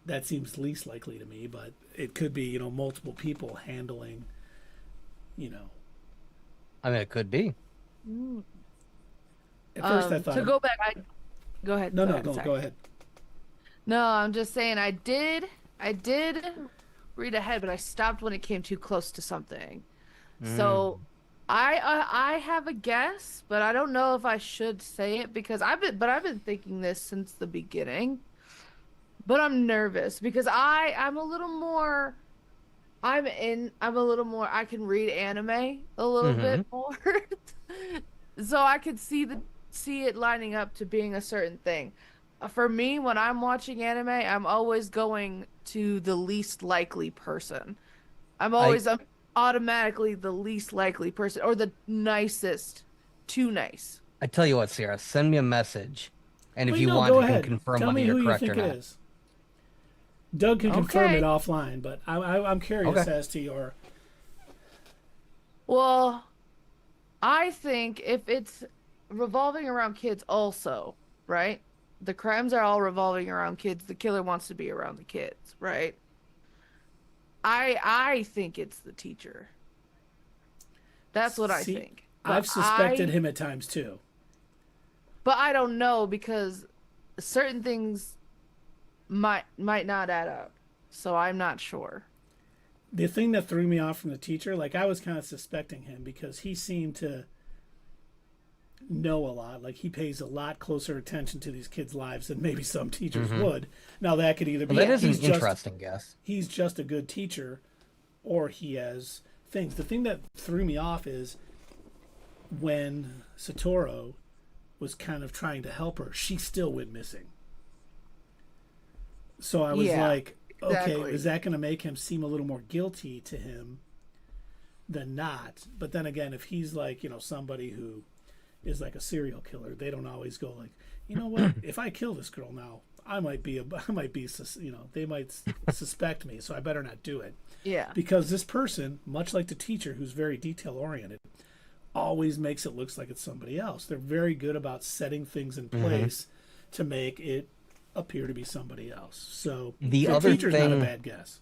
Speaker 3: that seems least likely to me, but it could be, multiple people handling,
Speaker 1: I mean, it could be.
Speaker 3: At first I thought...
Speaker 2: To go back, go ahead.
Speaker 3: No, go ahead.
Speaker 2: No, I'm just saying I did read ahead, but I stopped when it came too close to something. So I have a guess, but I don't know if I should say it because I've been thinking this since the beginning. But I'm nervous because I'm a little more I can read anime a little bit more. So I could see it lining up to being a certain thing. for me, when I'm watching anime, I'm always going to the least likely person. I'm automatically the least likely person or the nicest. Too nice.
Speaker 1: I tell you what, Sierra, send me a message, and if
Speaker 3: Well,
Speaker 1: you
Speaker 3: know,
Speaker 1: want,
Speaker 3: go
Speaker 1: you can
Speaker 3: ahead.
Speaker 1: confirm
Speaker 3: Tell
Speaker 1: whether
Speaker 3: me who
Speaker 1: you're
Speaker 3: you
Speaker 1: correct
Speaker 3: think
Speaker 1: or
Speaker 3: it
Speaker 1: not.
Speaker 3: is. Doug can confirm
Speaker 2: Okay.
Speaker 3: it offline, but I'm curious
Speaker 1: Okay.
Speaker 3: as to your.
Speaker 2: Well, I think if it's revolving around kids also, right? The crimes are all revolving around kids. The killer wants to be around the kids, right? I think it's the teacher. That's what I
Speaker 3: See,
Speaker 2: think.
Speaker 3: I've suspected him at times too.
Speaker 2: But I don't know because certain things might not add up. So I'm not sure.
Speaker 3: The thing that threw me off from the teacher, like I was kind of suspecting him because he seemed to know a lot. Like he pays a lot closer attention to these kids' lives than maybe some teachers would. Now that could either be
Speaker 1: Well, that is an
Speaker 3: he's just-
Speaker 1: interesting guess.
Speaker 3: he's just a good teacher, or he has things. The thing that threw me off is when Satoru was kind of trying to help her, she still went missing. So I was
Speaker 2: Yeah,
Speaker 3: like, okay,
Speaker 2: exactly.
Speaker 3: is that going to make him seem a little more guilty to him than not? But then again, if he's like, somebody who is like a serial killer, they don't always go like, you know what? If I kill this girl now, they might suspect me, so I better not do it.
Speaker 2: Yeah.
Speaker 3: Because this person, much like the teacher who's very detail oriented, always makes it look like it's somebody else. They're very good about setting things in place to make it appear to be somebody else. So
Speaker 1: The
Speaker 3: the
Speaker 1: other
Speaker 3: teacher's not a
Speaker 1: thing-
Speaker 3: bad guess.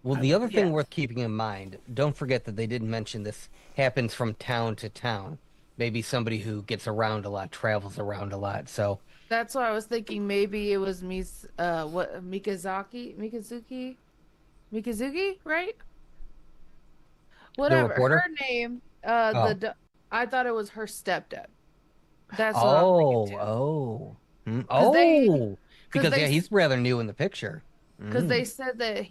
Speaker 1: Well, the other thing
Speaker 2: Yeah.
Speaker 1: worth keeping in mind, don't forget that they didn't mention this happens from town to town. Maybe somebody who gets around a lot, travels around a lot. So
Speaker 2: That's why I was thinking maybe it was Mikazuki, right? Whatever.
Speaker 1: reporter?
Speaker 2: Her name,
Speaker 1: Oh.
Speaker 2: I thought it was her stepdad. That's what I'm thinking too.
Speaker 1: Hmm.
Speaker 2: 'Cause they-
Speaker 1: Because
Speaker 2: they-
Speaker 1: he's rather new in the picture.
Speaker 2: Because they said that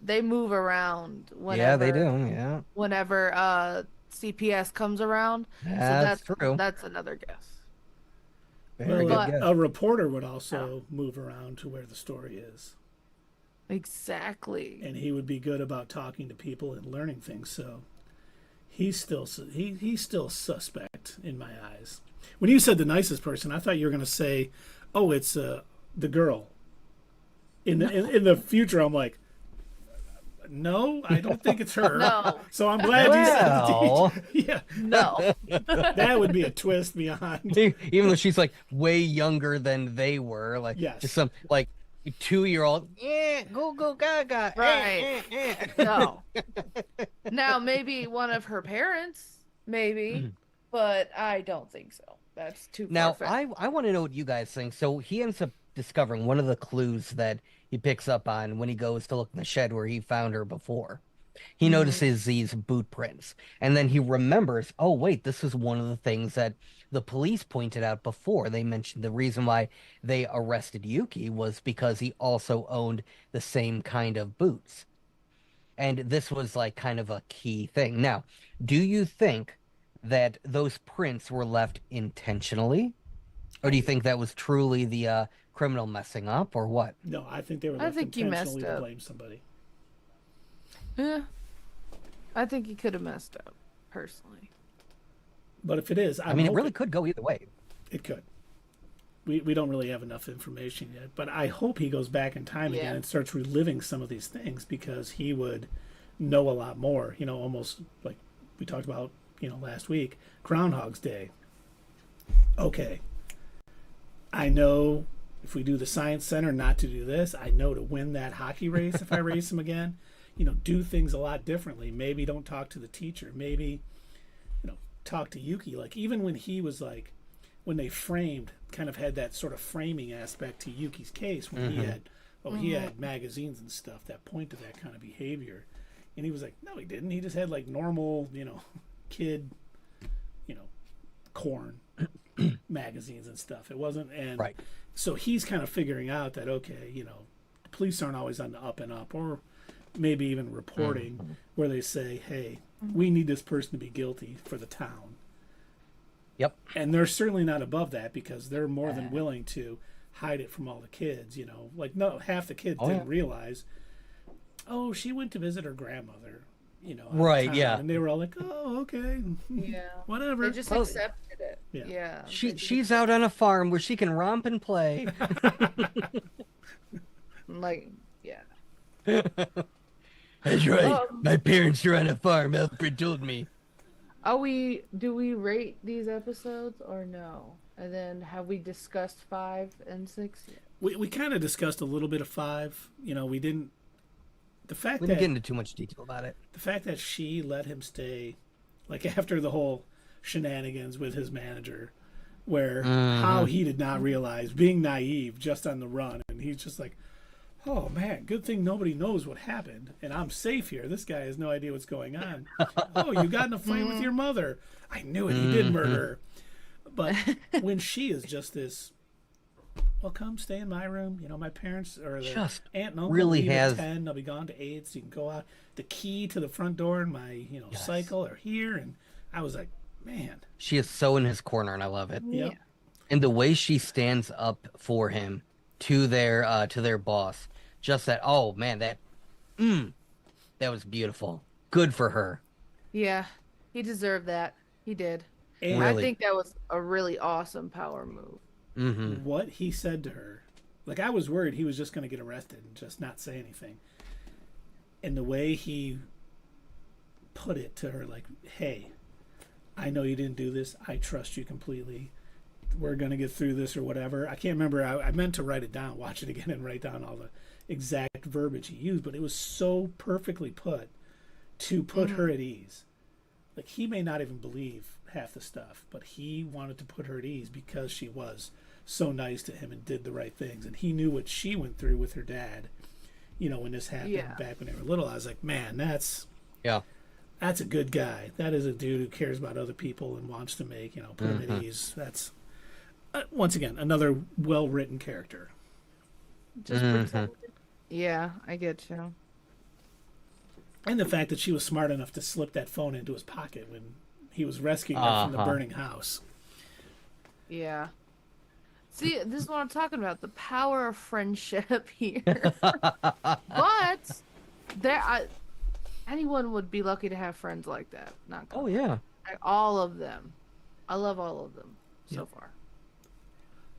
Speaker 2: they move around whenever
Speaker 1: Yeah, they do. Yeah,
Speaker 2: whenever CPS comes around.
Speaker 1: that's true.
Speaker 2: That's another guess.
Speaker 1: Very
Speaker 3: Well,
Speaker 1: good guess.
Speaker 3: a reporter would also move around to where the story is,
Speaker 2: Exactly.
Speaker 3: and he would be good about talking to people and learning things. So he's still suspect in my eyes. When you said the nicest person, I thought you were going to say, "Oh, it's the girl." In the future, I'm like, no, I don't think it's her.
Speaker 2: No.
Speaker 3: So I'm glad you said
Speaker 1: Well.
Speaker 3: the teacher. Yeah,
Speaker 2: No.
Speaker 3: that would be a twist beyond.
Speaker 1: Even though she's like way younger than they were, like
Speaker 3: Yes.
Speaker 1: just some like 2-year-old. Yeah, go gaga.
Speaker 2: Right. No. Now maybe one of her parents, maybe, but I don't think so. That's too
Speaker 1: Now,
Speaker 2: far-fetched.
Speaker 1: I want to know what you guys think. So he ends up discovering one of the clues that he picks up on when he goes to look in the shed where he found her before. He notices these boot prints, and then he remembers, oh, wait, this is one of the things that the police pointed out before. They mentioned the reason why they arrested Yuki was because he also owned the same kind of boots. And this was like kind of a key thing. Now, do you think that those prints were left intentionally? Or do you think that was truly the criminal messing up, or what?
Speaker 3: No, I think they were
Speaker 2: I
Speaker 3: left
Speaker 2: think he messed
Speaker 3: intentionally to
Speaker 2: up.
Speaker 3: blame somebody.
Speaker 2: Yeah. I think he could have messed up, personally.
Speaker 3: But if it is,
Speaker 1: I mean, it really could go either way.
Speaker 3: It could. We don't really have enough information yet, but I hope he goes back in time again
Speaker 2: Yeah.
Speaker 3: and starts reliving some of these things because he would know a lot more. Almost like we talked about, last week, Groundhog's Day. Okay, I know if we do the Science Center not to do this. I know to win that hockey race if I race him again. Do things a lot differently. Maybe don't talk to the teacher. Maybe, talk to Yuki. Like even when he was like, when they framed, kind of had that sort of framing aspect to Yuki's case when he had magazines and stuff that point to that kind of behavior. And he was like, no, he didn't. He just had like normal, kid, corn magazines and stuff. It wasn't, and
Speaker 1: Right.
Speaker 3: so he's kind of figuring out that, okay, the police aren't always on the up and up, or maybe even reporting where they say, hey, we need this person to be guilty for the town.
Speaker 1: Yep.
Speaker 3: And they're certainly not above that because they're more than willing to hide it from all the kids. Like no, half the kids didn't realize. Oh, she went to visit her grandmother.
Speaker 1: Right,
Speaker 3: town.
Speaker 1: yeah.
Speaker 3: And they were all like, "Oh, okay,
Speaker 2: Yeah.
Speaker 3: whatever."
Speaker 2: They just accepted it. Yeah.
Speaker 1: She's out on a farm where she can romp and play.
Speaker 2: Like, yeah.
Speaker 1: That's right. My parents are on a farm. Alfred told me.
Speaker 2: Do we rate these episodes or no? And then have we discussed 5 and 6 yet?
Speaker 3: We kind of discussed a little bit of 5. We didn't.
Speaker 1: We didn't get into too much detail about it.
Speaker 3: The fact that she let him stay, like after the whole shenanigans with his manager, where how he did not realize, being naive, just on the run, and he's just like, "Oh man, good thing nobody knows what happened, and I'm safe here. This guy has no idea what's going on." "Oh, you got in a fight with your mother. I knew it. He did murder her." But when she is just this, "Well, come stay in my room. My parents or the
Speaker 1: Just
Speaker 3: aunt and uncle
Speaker 1: really
Speaker 3: leave
Speaker 1: has
Speaker 3: at 10. They'll be gone to 8, so you can go out. The key to the front door and my cycle are here." And I was like, man,
Speaker 1: she is so in his corner, and I love it.
Speaker 3: yeah.
Speaker 1: And the way she stands up for him to their boss, just that. Oh man, that was beautiful. Good for her.
Speaker 2: Yeah, he deserved that. He did.
Speaker 3: And
Speaker 2: I think that was a really awesome power move.
Speaker 1: Mm-hmm.
Speaker 3: what he said to her, like I was worried he was just going to get arrested and just not say anything. And the way he put it to her, like, "Hey, I know you didn't do this. I trust you completely. We're going to get through this," or whatever. I can't remember. I meant to write it down, watch it again, and write down all the exact verbiage he used, but it was so perfectly put to put her at ease. Like, he may not even believe half the stuff, but he wanted to put her at ease because she was so nice to him and did the right things. And he knew what she went through with her dad, when this happened back when they were little. I was like, man, that's a good guy. That is a dude who cares about other people and wants to make, put him at ease. That's, once again, another well-written character.
Speaker 2: Just pretend. Yeah, I get you.
Speaker 3: And the fact that she was smart enough to slip that phone into his pocket when he was rescuing her from the burning house.
Speaker 2: Yeah. See, this is what I'm talking about. The power of friendship here. But anyone would be lucky to have friends like that. Not gonna
Speaker 1: yeah.
Speaker 2: Like, all of them. I love all of them so far.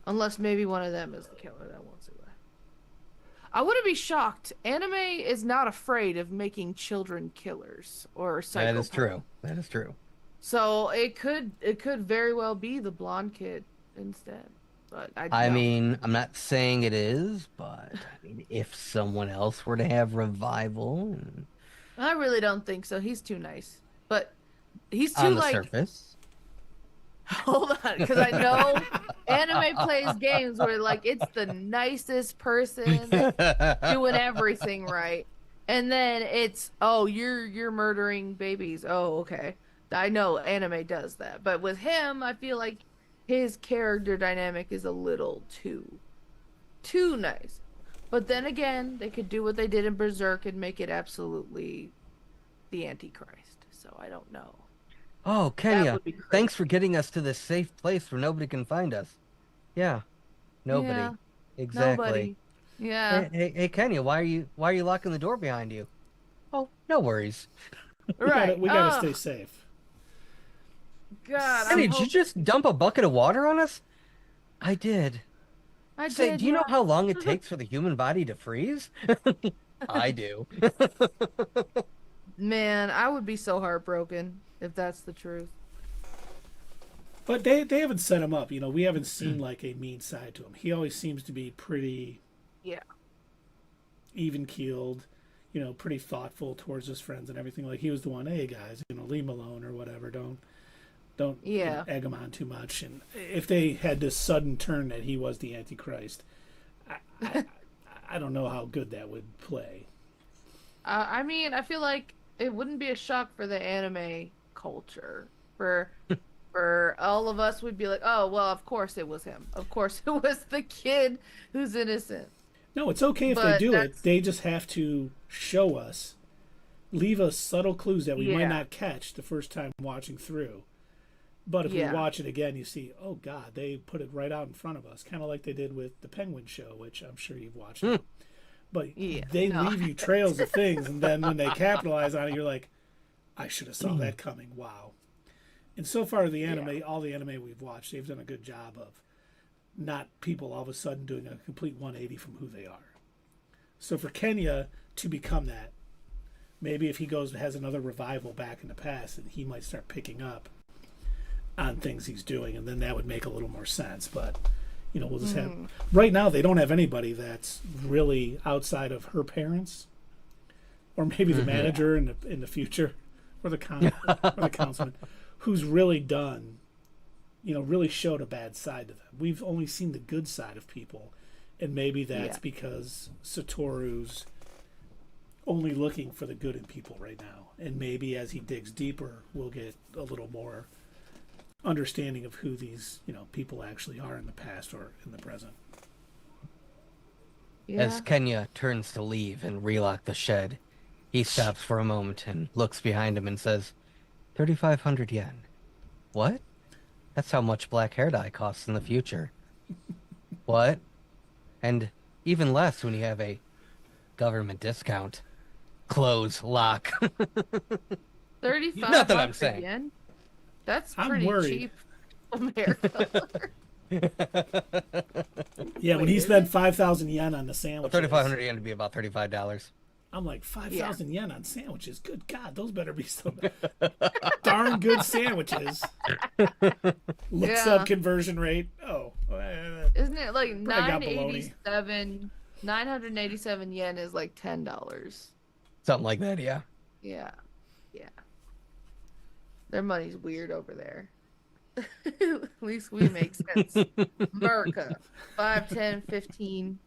Speaker 2: Unless maybe one of them is the killer. That won't see that. I wouldn't be shocked. Anime is not afraid of making children killers or psychopaths.
Speaker 1: That is true. That is true.
Speaker 2: So it could very well be the blonde kid instead. But
Speaker 1: I mean, I'm not saying it is, but I mean, if someone else were to have revival,
Speaker 2: I really don't think so. He's too nice, but he's too
Speaker 1: on the surface.
Speaker 2: Hold on, because I know anime plays games where it's the nicest person doing everything right, and then it's you're murdering babies. Oh, okay. I know anime does that, but with him, I feel like his character dynamic is a little too nice. But then again, they could do what they did in Berserk and make it absolutely the Antichrist. So I don't know.
Speaker 1: Oh, Kenya, thanks for getting us to this safe place where nobody can find us. Yeah, nobody.
Speaker 2: Yeah,
Speaker 1: exactly.
Speaker 2: Nobody. Yeah.
Speaker 1: Hey, Kenya, why are you locking the door behind you? Oh, no worries.
Speaker 2: Right.
Speaker 3: We gotta stay safe.
Speaker 2: God,
Speaker 1: Did you just dump a bucket of water on us? I did.
Speaker 2: did.
Speaker 1: Do you know how long it takes for the human body to freeze? I do.
Speaker 2: Man, I would be so heartbroken if that's the truth.
Speaker 3: But they haven't set him up. We haven't seen like a mean side to him. He always seems to be pretty even keeled, pretty thoughtful towards his friends and everything. Like he was the one, hey guys, leave him alone or whatever. Don't egg him on too much. And if they had this sudden turn that he was the Antichrist, I don't know how good that would play.
Speaker 2: I mean, I feel like it wouldn't be a shock for the anime culture. For all of us, we'd be like, oh, well, of course it was him. Of course it was the kid who's innocent.
Speaker 3: No, it's okay if they do it. They just have to show us, leave us subtle clues that we might not catch the first time watching through. But if we watch it again, you see, oh God, they put it right out in front of us, kind of like they did with the Penguin Show, which I'm sure you've watched. But they leave you trails of things, and then when they capitalize on it, you're like, I should have saw that coming. Wow. And so far, the anime, all the anime we've watched, they've done a good job of not people all of a sudden doing a complete 180 from who they are. So for Kenya to become that, maybe if he has another revival back in the past, and he might start picking up on things he's doing, and then that would make a little more sense. But we'll just have right now they don't have anybody that's really outside of her parents, or maybe the manager in the future, or the councilman, who's really done, really showed a bad side to them. We've only seen the good side of people, and maybe that's because Satoru's only looking for the good in people right now, and maybe as he digs deeper, we'll get a little more understanding of who these people actually are in the past or in the present.
Speaker 1: As Kenya turns to leave and relock the shed, he stops for a moment and looks behind him and says, 3,500 yen. What? That's how much black hair dye costs in the future. What? And even less when you have a government discount. Close, lock.
Speaker 2: 3,500
Speaker 1: Not that I'm saying.
Speaker 2: Yen? That's pretty cheap America.
Speaker 3: When he spent 5,000 yen on the sandwiches.
Speaker 1: 3,500 yen would be about $35.
Speaker 3: I'm like, 5,000 yen on sandwiches? Good God, those better be some darn good sandwiches. Looks up conversion rate. Oh.
Speaker 2: Isn't it like 987? 987 yen is like $10.
Speaker 1: Something like that, yeah.
Speaker 2: Yeah. Their money's weird over there. At least we make sense. America. 5, 10, 15.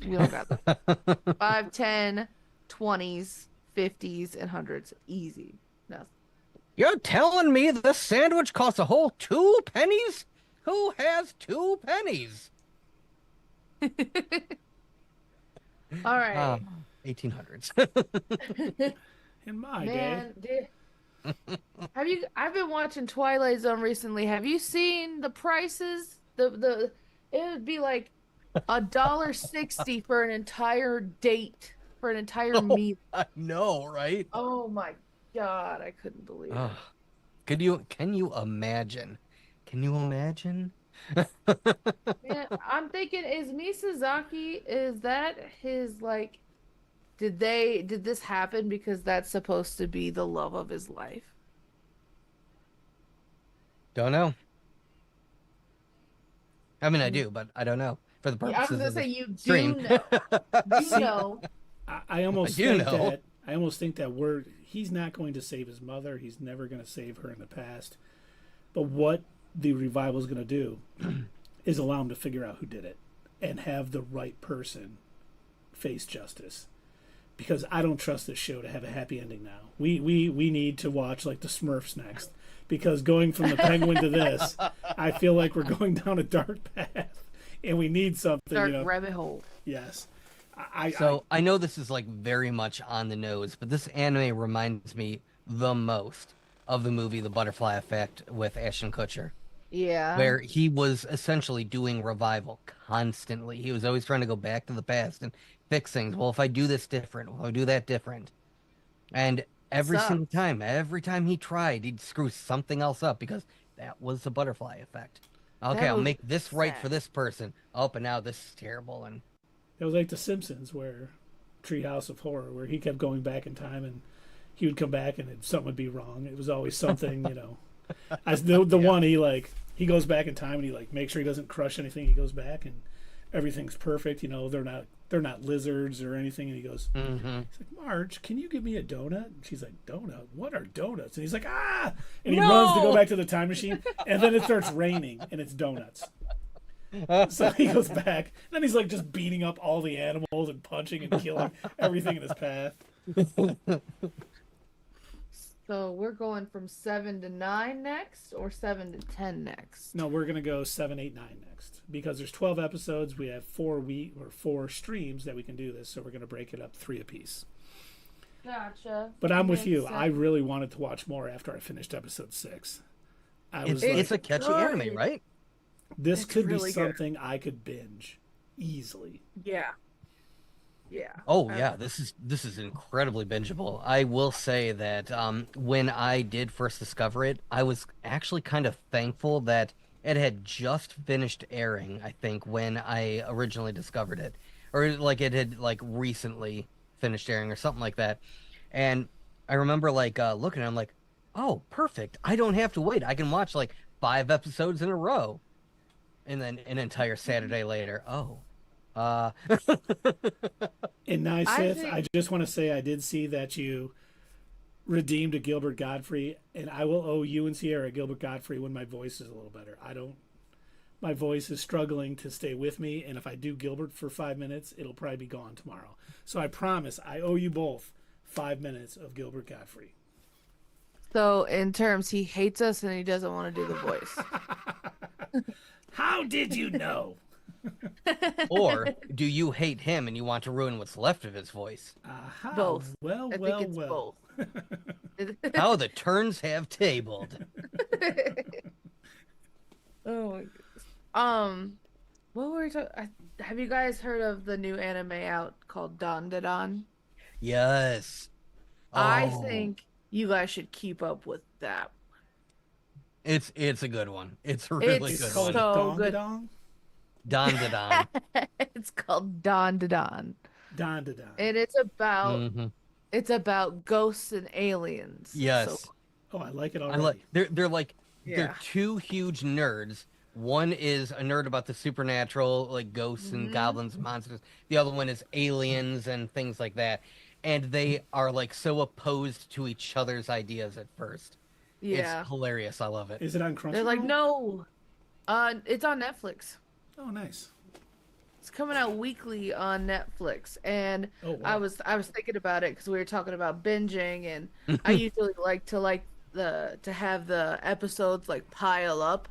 Speaker 2: We don't got that. 5, 10, 20s, 50s, and 100s. Easy. Nothing.
Speaker 1: You're telling me the sandwich costs a whole 2 pennies? Who has 2 pennies?
Speaker 2: All right.
Speaker 1: 1800s.
Speaker 3: In my day.
Speaker 2: I've been watching Twilight Zone recently. Have you seen the prices? It would be like $1.60 for an entire date, for an entire meal.
Speaker 1: I know, right?
Speaker 2: Oh my God, I couldn't believe it.
Speaker 1: Can you imagine? Can you imagine?
Speaker 2: Man, I'm thinking, is Miyazaki, is that his like, did this happen because that's supposed to be the love of his life?
Speaker 1: Don't know. I mean, I do, but I don't know. For the purposes
Speaker 2: I was gonna
Speaker 1: of
Speaker 2: say
Speaker 1: the
Speaker 2: you
Speaker 1: stream.
Speaker 2: do know. You know.
Speaker 3: I almost think that he's not going to save his mother. He's never going to save her in the past. But what the revival is going to do is allow him to figure out who did it and have the right person face justice. Because I don't trust this show to have a happy ending now. We need to watch like the Smurfs next. Because going from the Penguin to this, I feel like we're going down a dark path. And we need something.
Speaker 2: Dark rabbit hole.
Speaker 3: Yes.
Speaker 1: I know this is like very much on the nose, but this anime reminds me the most of the movie The Butterfly Effect with Ashton Kutcher.
Speaker 2: Yeah.
Speaker 1: Where he was essentially doing revival constantly. He was always trying to go back to the past and fix things. Well, if I do this different, well, I do that different. And every single time he tried, he'd screw something else up because that was the butterfly effect. Okay, I'll make this right for this person. Oh, but now this is terrible. And
Speaker 3: it was like The Simpsons, where Treehouse of Horror, where he kept going back in time and he would come back and something would be wrong. It was always something, As the one he goes back in time and he makes sure he doesn't crush anything. He goes back and everything's perfect. They're not lizards or anything. And he goes, he's like, Marge, can you give me a donut? And she's like, donut? What are donuts? And he's like, ah! And he runs to go back to the time machine. And then it starts raining and it's donuts. So he goes back. And then he's just beating up all the animals and punching and killing everything in his path.
Speaker 2: So we're going from 7 to 9 next, or 7 to 10 next?
Speaker 3: No, we're gonna go 7, 8, 9 next because there's 12 episodes. We have 4 streams that we can do this, so we're gonna break it up 3 apiece.
Speaker 2: Gotcha.
Speaker 3: But I'm with you. I really wanted to watch more after I finished episode 6.
Speaker 1: It's a catchy anime, right?
Speaker 3: This
Speaker 2: It's
Speaker 3: could
Speaker 2: really
Speaker 3: be
Speaker 2: good.
Speaker 3: something I could binge easily.
Speaker 2: Yeah. Yeah.
Speaker 1: Oh yeah, this is incredibly bingeable. I will say that when I did first discover it, I was actually kind of thankful that it had just finished airing, I think, when I originally discovered it. Or like it had like recently finished airing or something like that. And I remember like looking at it, I'm like, "Oh, perfect. I don't have to wait. I can watch like 5 episodes in a row." And then an entire Saturday later, oh. Uh
Speaker 3: In Nice
Speaker 2: I
Speaker 3: Sith,
Speaker 2: think
Speaker 3: I just want to say I did see that you redeemed a Gilbert Godfrey, and I will owe you and Sierra Gilbert Godfrey when my voice is a little better. My voice is struggling to stay with me, and if I do Gilbert for 5 minutes, it'll probably be gone tomorrow. So I promise I owe you both 5 minutes of Gilbert Godfrey.
Speaker 2: so. In terms, he hates us and he doesn't want to do the voice.
Speaker 3: How did you know?
Speaker 1: Or do you hate him and you want to ruin what's left of his voice?
Speaker 3: Aha.
Speaker 2: Both.
Speaker 3: Well,
Speaker 2: I
Speaker 3: well,
Speaker 2: think it's
Speaker 3: well.
Speaker 2: both.
Speaker 1: How the turns have tabled.
Speaker 2: Oh my goodness. What were we talking? Have you guys heard of the new anime out called Don Don?
Speaker 1: Yes.
Speaker 2: I
Speaker 1: Oh,
Speaker 2: think you guys should keep up with that.
Speaker 1: it's a good one. It's a really
Speaker 2: It's
Speaker 3: It's
Speaker 1: good
Speaker 3: called
Speaker 1: one.
Speaker 2: so
Speaker 3: Dong
Speaker 2: good.
Speaker 3: Dong?
Speaker 1: Don da Don.
Speaker 2: It's called Don Don,
Speaker 3: Don da Don.
Speaker 2: and
Speaker 1: Hmm.
Speaker 2: it's about ghosts and aliens. So
Speaker 1: Yes.
Speaker 3: Oh, I like it
Speaker 1: I
Speaker 3: already.
Speaker 1: like they're like they're
Speaker 2: yeah.
Speaker 1: two huge nerds. One is a nerd about the supernatural, like ghosts and
Speaker 2: Hmm.
Speaker 1: goblins and monsters. The other one is aliens and things like that. And they are like so opposed to each other's ideas at first.
Speaker 2: Yeah.
Speaker 1: It's hilarious. I love it.
Speaker 3: Is it on Crunchyroll?
Speaker 2: They're like, no. It's on Netflix.
Speaker 3: Oh, nice.
Speaker 2: It's coming out weekly on Netflix, and
Speaker 3: Oh,
Speaker 2: I
Speaker 3: wow.
Speaker 2: was thinking about it because we were talking about binging, and I usually like to have the episodes like pile up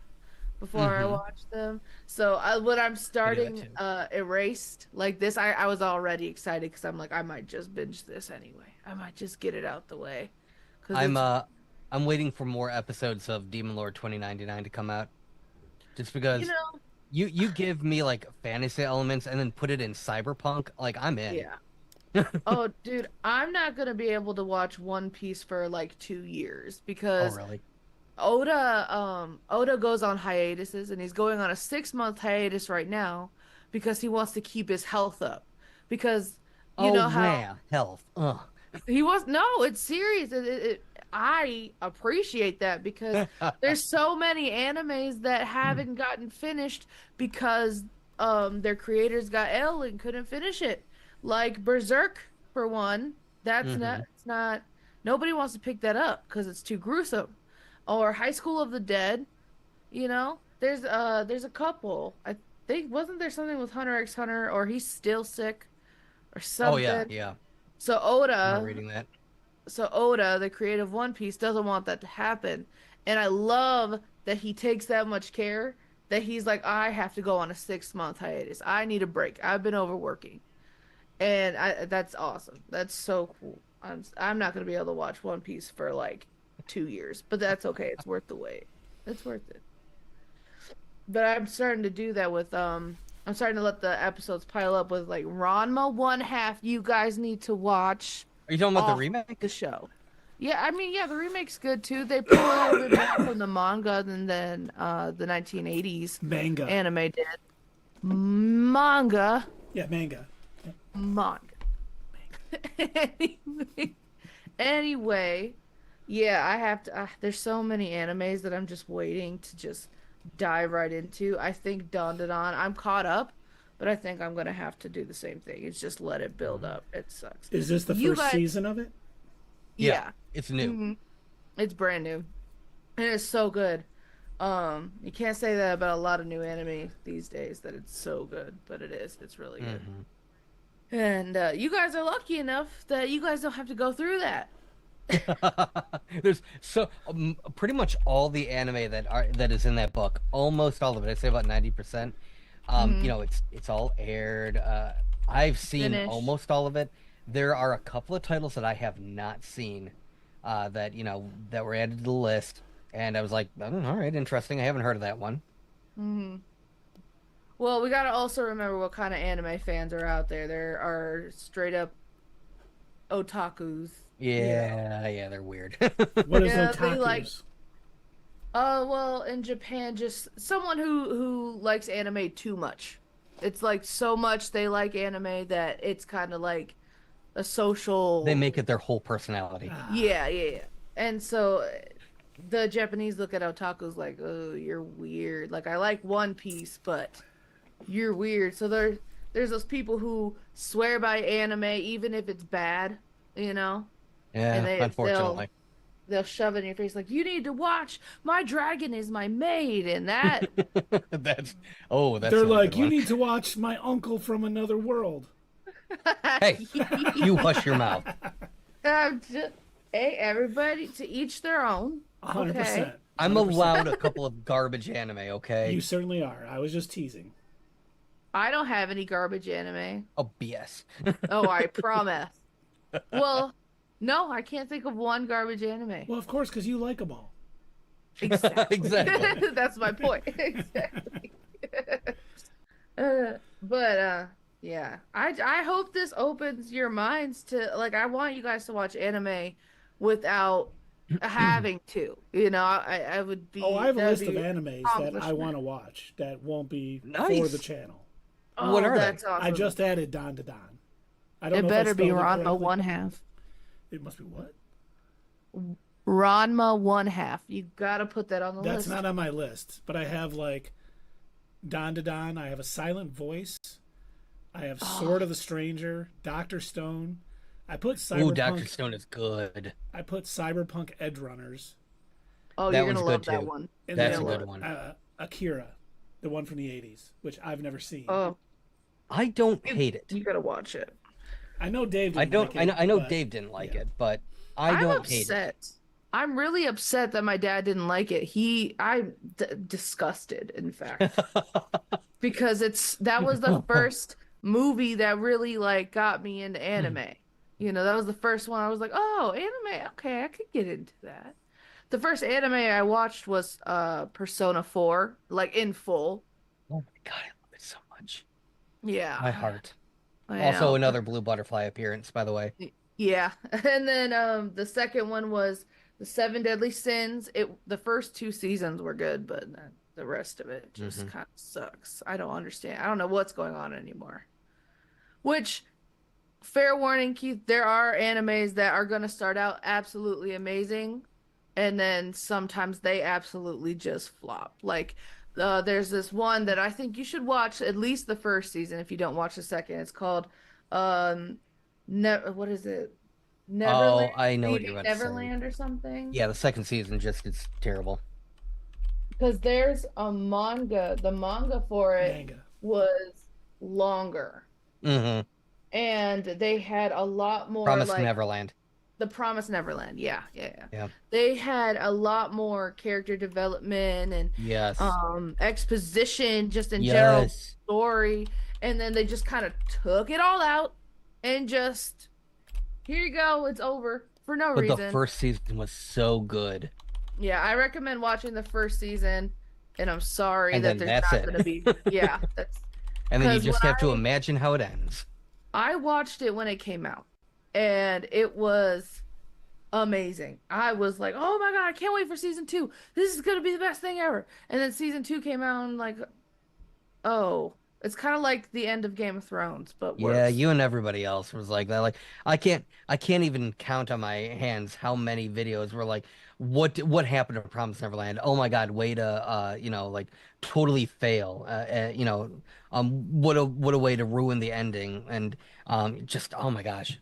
Speaker 2: before I
Speaker 1: Hmm.
Speaker 2: watch them. So when I'm
Speaker 1: I do that
Speaker 2: starting
Speaker 1: too.
Speaker 2: Erased like this, I was already excited because I'm like I might just binge this anyway. I might just get it out the way because
Speaker 1: I'm
Speaker 2: it's
Speaker 1: I'm waiting for more episodes of Demon Lord 2099 to come out. Just
Speaker 2: you
Speaker 1: because
Speaker 2: know
Speaker 1: you give me like fantasy elements and then put it in cyberpunk, like I'm in.
Speaker 2: yeah. Oh, dude, I'm not gonna be able to watch One Piece for like 2 years
Speaker 1: Oh,
Speaker 2: because
Speaker 1: really?
Speaker 2: Oda goes on hiatuses, and he's going on a 6 month hiatus right now because he wants to keep his health up. Because you
Speaker 1: Oh
Speaker 2: know how
Speaker 1: man, health. Ugh.
Speaker 2: he was no, it's serious. I appreciate that because there's so many animes that haven't gotten finished because their creators got ill and couldn't finish it. Like Berserk for one. That's not
Speaker 1: Hmm.
Speaker 2: it's not nobody wants to pick that up because it's too gruesome. Or High School of the Dead, there's a couple. I think wasn't there something with Hunter x Hunter or he's still sick or
Speaker 1: Oh yeah,
Speaker 2: something.
Speaker 1: yeah.
Speaker 2: So
Speaker 1: I remember
Speaker 2: Oda
Speaker 1: reading that.
Speaker 2: so Oda, the creator of One Piece, doesn't want that to happen. And I love that he takes that much care that he's like, I have to go on a 6 month hiatus. I need a break. I've been overworking. And that's awesome. That's so cool. I'm not gonna be able to watch One Piece for like 2 years, but that's okay. It's worth the wait. It's worth it. But I'm starting to do that with I'm starting to let the episodes pile up with like Ranma one half. You guys need to watch
Speaker 1: Are you talking about the
Speaker 2: off
Speaker 1: remake?
Speaker 2: the show. Yeah, I mean, yeah, the remake's good too. They pull a little bit more from the manga than the 1980s
Speaker 3: Manga.
Speaker 2: anime did. Manga,
Speaker 3: Yeah, manga.
Speaker 2: manga. anyway, anyway, yeah, I have to. There's so many animes that I'm just waiting to just dive right into. I think Don Don. I'm caught up, but I think I'm gonna have to do the same thing. It's just let it build up. It sucks.
Speaker 3: Is this the
Speaker 2: You
Speaker 3: first
Speaker 2: guys-
Speaker 3: season of it?
Speaker 2: Yeah.
Speaker 1: It's new.
Speaker 2: Mhm. It's brand new. And it's so good. You can't say that about a lot of new anime these days that it's so good, but it is. It's really good.
Speaker 1: Mhm.
Speaker 2: And you guys are lucky enough that you guys don't have to go through that.
Speaker 1: There's so pretty much all the anime that is in that book, almost all of it. I'd say about 90%.
Speaker 2: Mhm.
Speaker 1: You know, it's all aired. I've seen
Speaker 2: Finished.
Speaker 1: almost all of it. There are a couple of titles that I have not seen, that that were added to the list. And I was like, oh, all right, interesting. I haven't heard of that one.
Speaker 2: Hmm. Well, we gotta also remember what kind of anime fans are out there. There are straight up otakus.
Speaker 1: Yeah, they're weird.
Speaker 3: What is
Speaker 2: Yeah, they like.
Speaker 3: otakus?
Speaker 2: Well, in Japan, just someone who likes anime too much. It's like so much they like anime that it's kind of like a
Speaker 1: They
Speaker 2: social.
Speaker 1: make it their whole personality.
Speaker 2: Yeah. And so the Japanese look at otakus like, oh, you're weird. Like I like One Piece, but you're weird. So there's those people who swear by anime even if it's bad, you know, and
Speaker 1: Yeah, unfortunately.
Speaker 2: they'll shove it in your face like you need to watch My Dragon Is My Maid and that.
Speaker 1: That's
Speaker 3: They're
Speaker 1: not a
Speaker 3: like,
Speaker 1: good
Speaker 3: you
Speaker 1: one.
Speaker 3: need to watch My Uncle from Another World.
Speaker 1: Hey, you hush your mouth.
Speaker 2: Hey, everybody to each their own.
Speaker 3: 100%.
Speaker 2: Okay.
Speaker 1: I'm
Speaker 3: 100%.
Speaker 1: allowed a couple of garbage anime, okay?
Speaker 3: You certainly are. I was just teasing.
Speaker 2: I don't have any garbage anime.
Speaker 1: Oh, BS.
Speaker 2: Oh, I promise. Well, no, I can't think of one garbage anime.
Speaker 3: Well, of course, because you like them all.
Speaker 2: Exactly.
Speaker 1: Exactly.
Speaker 2: That's my point. Exactly. Yeah. I hope this opens your minds to like I want you guys to watch anime without having to. You know, I would be
Speaker 3: Oh, I have a
Speaker 2: that would
Speaker 3: list of
Speaker 2: be
Speaker 3: animes that I want to watch that won't be for
Speaker 1: Nice.
Speaker 3: the channel.
Speaker 2: Oh,
Speaker 1: What are they?
Speaker 2: that's awesome.
Speaker 3: I just added Don to Don. I don't
Speaker 2: It
Speaker 3: know if I
Speaker 2: better be
Speaker 3: spelled it
Speaker 2: Ranma
Speaker 3: correctly.
Speaker 2: one half.
Speaker 3: It must be what?
Speaker 2: Ranma one half. You gotta put that on the
Speaker 3: That's
Speaker 2: list.
Speaker 3: not on my list, but I have like Don to Don. I have A Silent Voice. I have Sword of the Stranger, Doctor Stone. I put
Speaker 1: Ooh, Dr.
Speaker 3: Cyberpunk.
Speaker 1: Stone is good.
Speaker 3: I put Cyberpunk Edge Runners.
Speaker 2: Oh,
Speaker 1: That
Speaker 2: you're
Speaker 1: one's
Speaker 2: gonna love
Speaker 1: good,
Speaker 2: that
Speaker 1: too.
Speaker 2: one.
Speaker 3: And
Speaker 1: That's
Speaker 3: then,
Speaker 1: a good one.
Speaker 3: Akira, the one from the '80s, which I've never seen.
Speaker 2: Oh,
Speaker 1: I don't hate it.
Speaker 2: you gotta watch it.
Speaker 3: I know Dave didn't
Speaker 1: I don't.
Speaker 3: like it.
Speaker 1: I know
Speaker 3: but
Speaker 1: Dave didn't like
Speaker 3: yeah.
Speaker 1: it, but I
Speaker 2: I'm
Speaker 1: don't hate it.
Speaker 2: upset. I'm really upset that my dad didn't like it. I'm disgusted, in fact, because that was the first movie that really like got me into anime. You know, that was the first one I was like, oh, anime, okay, I could get into that. The first anime I watched was Persona 4, like in full.
Speaker 1: Oh my God, I love it so much.
Speaker 2: Yeah.
Speaker 1: My heart.
Speaker 2: I
Speaker 1: Also,
Speaker 2: know.
Speaker 1: another blue butterfly appearance, by the way.
Speaker 2: Yeah. And then the second one was The Seven Deadly Sins. The first two seasons were good, but the rest of it just kind of sucks. I don't understand. I don't know what's going on anymore. Which, fair warning, Keith, there are animes that are going to start out absolutely amazing, and then sometimes they absolutely just flop. Like, there's this one that I think you should watch at least the first season if you don't watch the second. It's called, what is it? Neverland,
Speaker 1: I know what
Speaker 2: Leaving
Speaker 1: you're about to say.
Speaker 2: Neverland or something.
Speaker 1: Yeah, the second season it's terrible.
Speaker 2: Because there's a manga. The manga for it
Speaker 3: Manga.
Speaker 2: was longer,
Speaker 1: Mm-hmm.
Speaker 2: and they had a lot more
Speaker 1: Promise
Speaker 2: like
Speaker 1: Neverland.
Speaker 2: The Promised Neverland. Yeah.
Speaker 1: Yeah.
Speaker 2: They had a lot more character development and
Speaker 1: Yes.
Speaker 2: exposition just in general
Speaker 1: Yes.
Speaker 2: story, and then they just kind of took it all out and just here you go, it's over for no
Speaker 1: But
Speaker 2: reason.
Speaker 1: the first season was so good.
Speaker 2: Yeah, I recommend watching the first season, and I'm sorry
Speaker 1: And
Speaker 2: that
Speaker 1: then
Speaker 2: there's
Speaker 1: that's
Speaker 2: not
Speaker 1: it.
Speaker 2: going to be. Yeah, that's.
Speaker 1: And then you
Speaker 2: 'Cause
Speaker 1: just
Speaker 2: when
Speaker 1: have to imagine how it ends.
Speaker 2: I watched it when it came out, and it was amazing. I was like, "Oh my God, I can't wait for season 2. This is going to be the best thing ever." And then season 2 came out, and like, oh, it's kind of like the end of Game of Thrones, but worse.
Speaker 1: Yeah, you and everybody else was like that. Like I can't even count on my hands how many videos were like, what happened to Promise Neverland? Oh my God, way to like totally fail. What a way to ruin the ending. And just oh my gosh,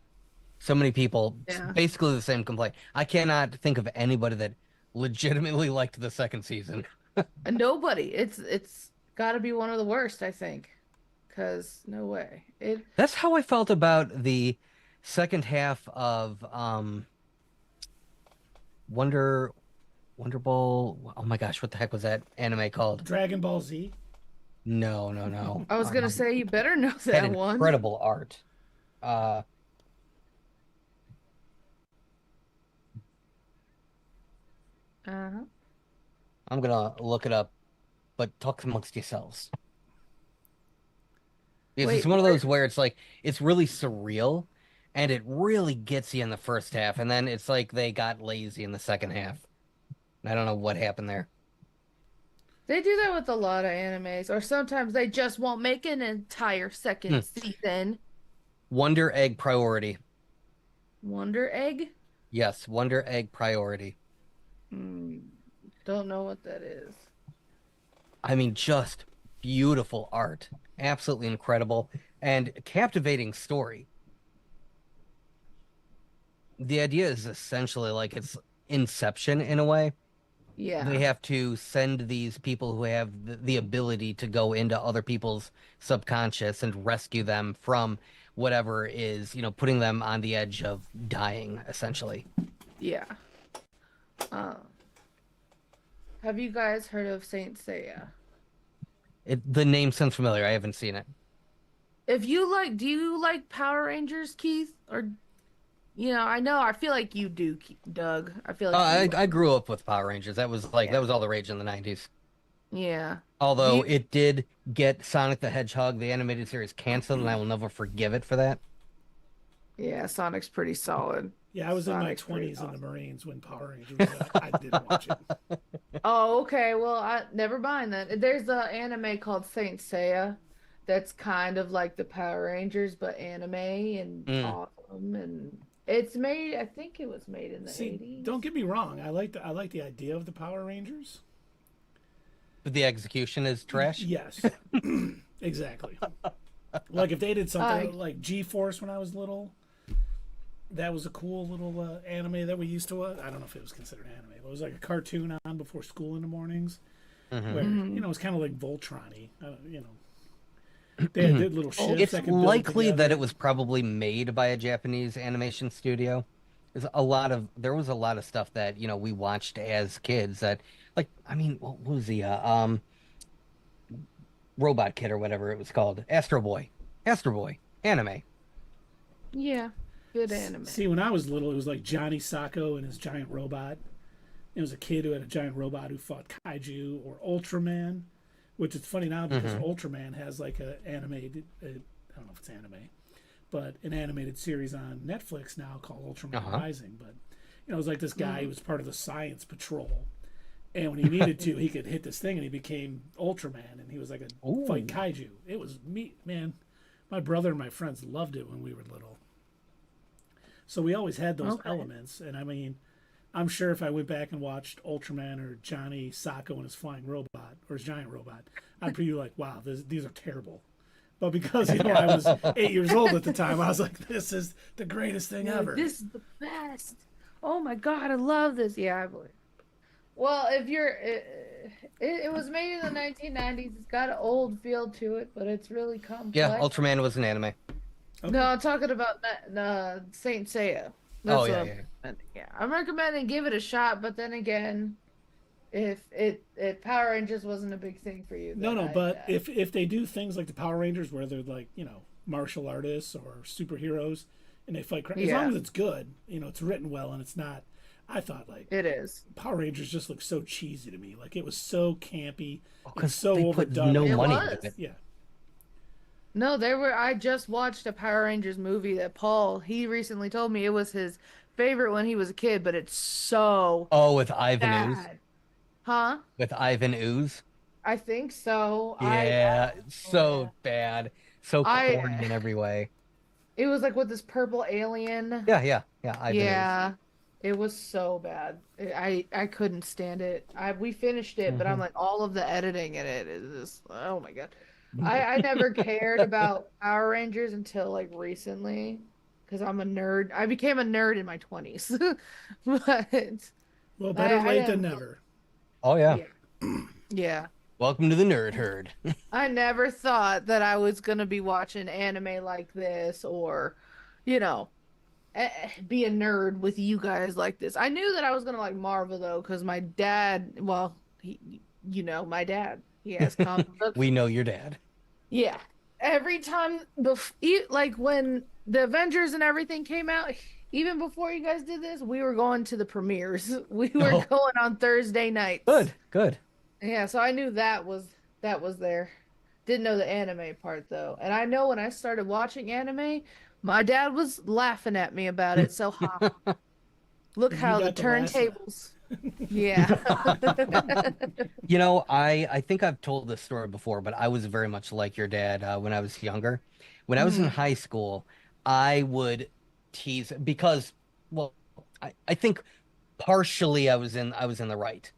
Speaker 1: so many people
Speaker 2: Yeah.
Speaker 1: basically the same complaint. I cannot think of anybody that legitimately liked the second season.
Speaker 2: And nobody. It's got to be one of the worst, I think, because no way.
Speaker 1: That's how I felt about the second half of Wonder Ball. Oh my gosh, what the heck was that anime called?
Speaker 3: Dragon Ball Z.
Speaker 1: No.
Speaker 2: I was gonna say you better know
Speaker 1: Had
Speaker 2: that one.
Speaker 1: incredible art.
Speaker 2: Uh-huh.
Speaker 1: I'm gonna look it up, but talk amongst yourselves. Because it's
Speaker 2: Wait,
Speaker 1: one of
Speaker 2: what?
Speaker 1: those where it's like it's really surreal and it really gets you in the first half, and then it's like they got lazy in the second half. I don't know what happened there.
Speaker 2: They do that with a lot of animes, or sometimes they just won't make an entire
Speaker 1: Hmm.
Speaker 2: second season.
Speaker 1: Wonder Egg Priority.
Speaker 2: Wonder Egg?
Speaker 1: Yes, Wonder Egg Priority.
Speaker 2: Hmm, don't know what that is.
Speaker 1: I mean, just beautiful art. Absolutely incredible and captivating story. The idea is essentially like it's Inception in a way. They
Speaker 2: Yeah.
Speaker 1: have to send these people who have the ability to go into other people's subconscious and rescue them from whatever is, putting them on the edge of dying, essentially.
Speaker 2: Yeah. Uh, have you guys heard of Saint Seiya?
Speaker 1: The name sounds familiar. I haven't seen it.
Speaker 2: If you like, do you like Power Rangers, Keith? Or, I know, I feel like you do, Doug. I feel like you
Speaker 1: I
Speaker 2: like,
Speaker 1: I grew up with Power Rangers. That was like
Speaker 2: yeah.
Speaker 1: that was all the rage in the 90s.
Speaker 2: Yeah. Do
Speaker 1: Although
Speaker 2: you,
Speaker 1: it did get Sonic the Hedgehog, the animated series, canceled, and I will never forgive it for that.
Speaker 2: yeah, Sonic's pretty solid.
Speaker 3: Yeah, I was in my
Speaker 2: Sonic's pretty
Speaker 3: 20s in the
Speaker 2: awesome.
Speaker 3: Marines when Power Rangers was out. I didn't watch it.
Speaker 2: Oh, okay. Well, never mind then. There's an anime called Saint Seiya that's kind of like the Power Rangers, but anime and
Speaker 1: Mm.
Speaker 2: awesome. And it's made, I think it was made in the
Speaker 3: See,
Speaker 2: 80s.
Speaker 3: don't get me wrong. I like the idea of the Power Rangers.
Speaker 1: But the execution is trash.
Speaker 3: Yes, exactly. Like if they did
Speaker 2: Uh,
Speaker 3: something like G-Force when I was little, that was a cool little anime that we used to watch. I don't know if it was considered anime, but it was like a cartoon on before school in the mornings,
Speaker 1: Hmm.
Speaker 3: where
Speaker 2: mhm.
Speaker 3: it was kind of like Voltron-y. They did little ships
Speaker 1: It's
Speaker 3: that could build
Speaker 1: likely that it
Speaker 3: together.
Speaker 1: was probably made by a Japanese animation studio. There was a lot of stuff that, we watched as kids that like I mean, what was the Robot Kid or whatever it was called? Astro Boy. Astro Boy anime.
Speaker 2: Yeah, good anime.
Speaker 3: See, when I was little, it was like Johnny Sacco and his giant robot. It was a kid who had a giant robot who fought kaiju or Ultraman, which is funny now because
Speaker 1: Hmm.
Speaker 3: Ultraman has like a animated, I don't know if it's anime, but an animated series on Netflix now called Ultraman
Speaker 1: Uh-huh.
Speaker 3: Rising. But it was like this guy who
Speaker 2: Mm.
Speaker 3: was part of the Science Patrol, and when he needed to, he could hit this thing, and he became Ultraman, and he was like a fight
Speaker 1: Ooh.
Speaker 3: kaiju. It was me, man. My brother and my friends loved it when we were little. So we always had those
Speaker 2: Okay.
Speaker 3: elements, and I mean, I'm sure if I went back and watched Ultraman or Johnny Sacco and his flying robot or his giant robot, I'd be like, "Wow, these are terrible." But because I was 8 years old at the time, I was like, "This is the greatest thing
Speaker 2: You're like,
Speaker 3: ever."
Speaker 2: this is the best. Oh my God, I love this. Yeah, I believe. Well, if you're, it was made in the 1990s. It's got an old feel to it, but it's really
Speaker 1: Yeah,
Speaker 2: complex.
Speaker 1: Ultraman was an anime.
Speaker 2: No,
Speaker 3: Okay.
Speaker 2: I'm talking about Saint Seiya.
Speaker 1: Oh
Speaker 2: That's what
Speaker 1: yeah,
Speaker 2: I'm
Speaker 1: yeah.
Speaker 2: recommending. Yeah, I'm recommending give it a shot. But then again, if Power Rangers wasn't a big thing for you,
Speaker 3: No,
Speaker 2: then
Speaker 3: no,
Speaker 2: I
Speaker 3: but if they do things like the Power Rangers, where they're like martial artists or superheroes, and they fight, as long
Speaker 2: yeah,
Speaker 3: as it's good, it's written well and it's not. I thought like
Speaker 2: it is.
Speaker 3: Power Rangers just looked so cheesy to me. Like it was so campy and
Speaker 1: Because
Speaker 3: so
Speaker 1: they put
Speaker 3: overdone.
Speaker 1: no
Speaker 3: I
Speaker 2: It
Speaker 3: thought,
Speaker 1: money into
Speaker 2: was.
Speaker 1: it.
Speaker 3: yeah,
Speaker 2: No, there were. I just watched a Power Rangers movie that he recently told me it was his favorite when he was a kid, but it's so
Speaker 1: Oh, with Ivan Ooze.
Speaker 2: bad. Huh?
Speaker 1: With Ivan Ooze.
Speaker 2: I think so.
Speaker 1: Yeah,
Speaker 2: Oh
Speaker 1: so
Speaker 2: man.
Speaker 1: bad. So corny
Speaker 2: I
Speaker 1: in every way.
Speaker 2: it was like with this purple alien.
Speaker 1: Yeah, yeah, yeah, Ivan Ooze.
Speaker 2: Yeah. It was so bad. I couldn't stand it. We finished it, but I'm
Speaker 1: Hmm.
Speaker 2: like all of the editing in it is just oh my God. I never cared about Power Rangers until like recently because I'm a nerd. I became a nerd in my 20s. But
Speaker 3: well,
Speaker 2: I
Speaker 3: better
Speaker 2: I
Speaker 3: late than
Speaker 2: didn't
Speaker 3: never.
Speaker 1: Oh yeah.
Speaker 2: yeah. Yeah.
Speaker 1: Welcome to the nerd herd.
Speaker 2: I never thought that I was gonna be watching anime like this or, you know, be a nerd with you guys like this. I knew that I was gonna like Marvel though, because my dad, well, my dad, he has comic books.
Speaker 1: We know your dad.
Speaker 2: Yeah, every time like when the Avengers and everything came out, even before you guys did this, we were going to the premieres. We were going on Thursday nights.
Speaker 1: Good.
Speaker 2: Yeah, so I knew that was there. Didn't know the anime part though. And I know when I started watching anime, my dad was laughing at me about it. So look how the turntables. Yeah.
Speaker 1: I think I've told this story before, but I was very much like your dad when I was younger. When I was in high school, I would tease because, well, I think partially I was in the right.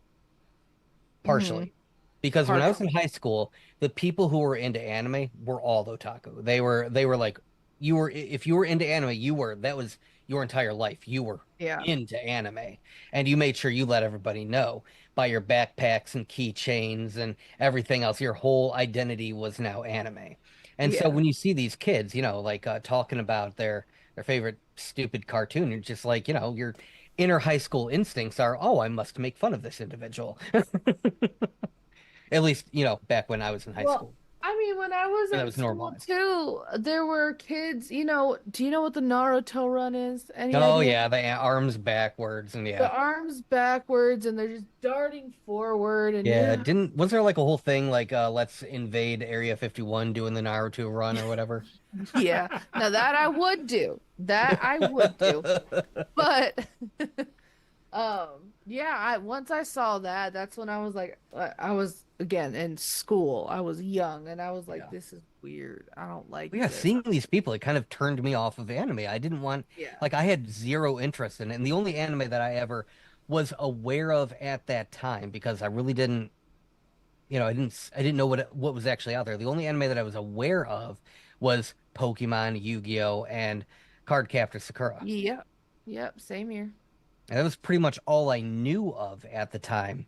Speaker 1: Partially. Because when I was in high school, the people who were into anime were all otaku. They were like, if you were into anime, that was your entire life. You were into anime, and you made sure you let everybody know by your backpacks and keychains and everything else. Your whole identity was now anime. And so when you see these kids, like talking about their favorite stupid cartoon, you're just like, your inner high school instincts are, oh, I must make fun of this individual. At least, back when I was in high school.
Speaker 2: I mean, when I was in school too, there were kids, do you know what the Naruto run is? Any idea?
Speaker 1: Yeah, the arms backwards and
Speaker 2: The arms backwards and they're just darting forward and
Speaker 1: was there like a whole thing like let's invade Area 51 doing the Naruto run or whatever?
Speaker 2: Yeah. Now that I would do. But once I saw that, that's when I was like, I was again in school. I was young and I was like, this is weird. I don't like this.
Speaker 1: Seeing these people, it kind of turned me off of anime. I didn't want like I had zero interest in it. And the only anime that I ever was aware of at that time, because I really didn't I didn't know what was actually out there. The only anime that I was aware of was Pokemon, Yu-Gi-Oh, and Cardcaptor Sakura.
Speaker 2: Yep, same here.
Speaker 1: And that was pretty much all I knew of at the time.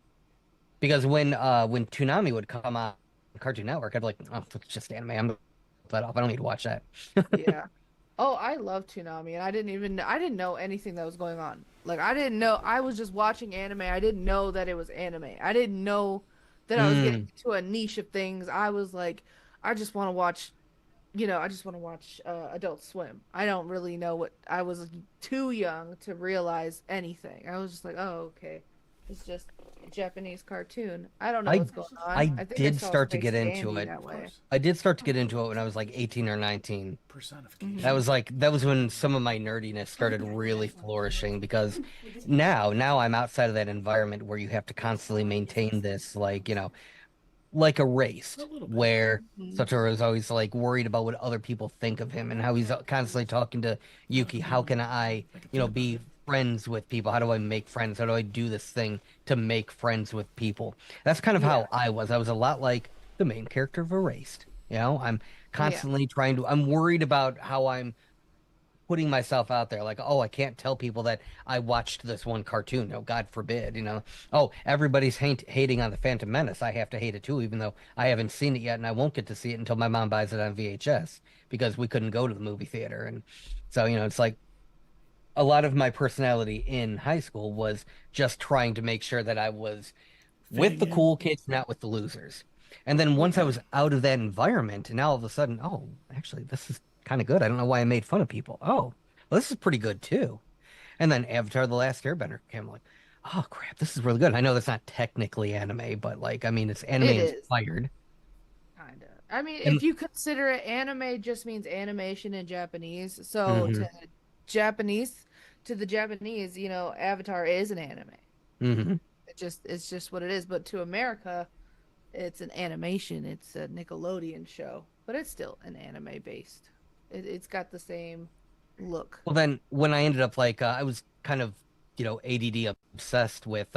Speaker 1: Because when Toonami would come on Cartoon Network, I'd be like, oh, it's just anime. I'm that off. I don't need to watch that.
Speaker 2: Yeah. Oh, I love Toonami, and I didn't know anything that was going on. Like I didn't know. I was just watching anime. I didn't know that it was anime. I didn't know that I was getting to a niche of things. I was like, I just want to watch. Adult Swim. I don't really know what. I was too young to realize anything. I was just like, oh, okay. It's just a Japanese cartoon. I don't know what's going on.
Speaker 1: I did start to get into it. I did start to get into it when I was like 18 or 19.
Speaker 3: Personification.
Speaker 1: That was when some of my nerdiness started really flourishing, because now I'm outside of that environment where you have to constantly maintain this, like Erased, where Satoru is always like worried about what other people think of him and how he's constantly talking to Yuki. How can I, be friends with people? How do I make friends? How do I do this thing to make friends with people? That's kind of how I was. I was a lot like the main character of Erased. I'm constantly I'm worried about how I'm putting myself out there, like, oh, I can't tell people that I watched this one cartoon. No, God forbid, Oh, everybody's hating on the Phantom Menace. I have to hate it too, even though I haven't seen it yet, and I won't get to see it until my mom buys it on VHS because we couldn't go to the movie theater. And so, it's like a lot of my personality in high school was just trying to make sure that I was with the cool kids, not with the losers. And then once I was out of that environment, and now all of a sudden, oh, actually, this is kind of good. I don't know why I made fun of people. Oh, well, this is pretty good too. And then Avatar: The Last Airbender came, like, oh crap, this is really good. I know that's not technically anime, but it's anime inspired.
Speaker 2: Kinda. I mean, if you consider it, anime just means animation in Japanese. So to the Japanese, Avatar is an anime. It's just what it is. But to America, it's an animation. It's a Nickelodeon show, but it's still an anime based. It's got the same look.
Speaker 1: Well, then when I ended up I was kind of, ADD obsessed with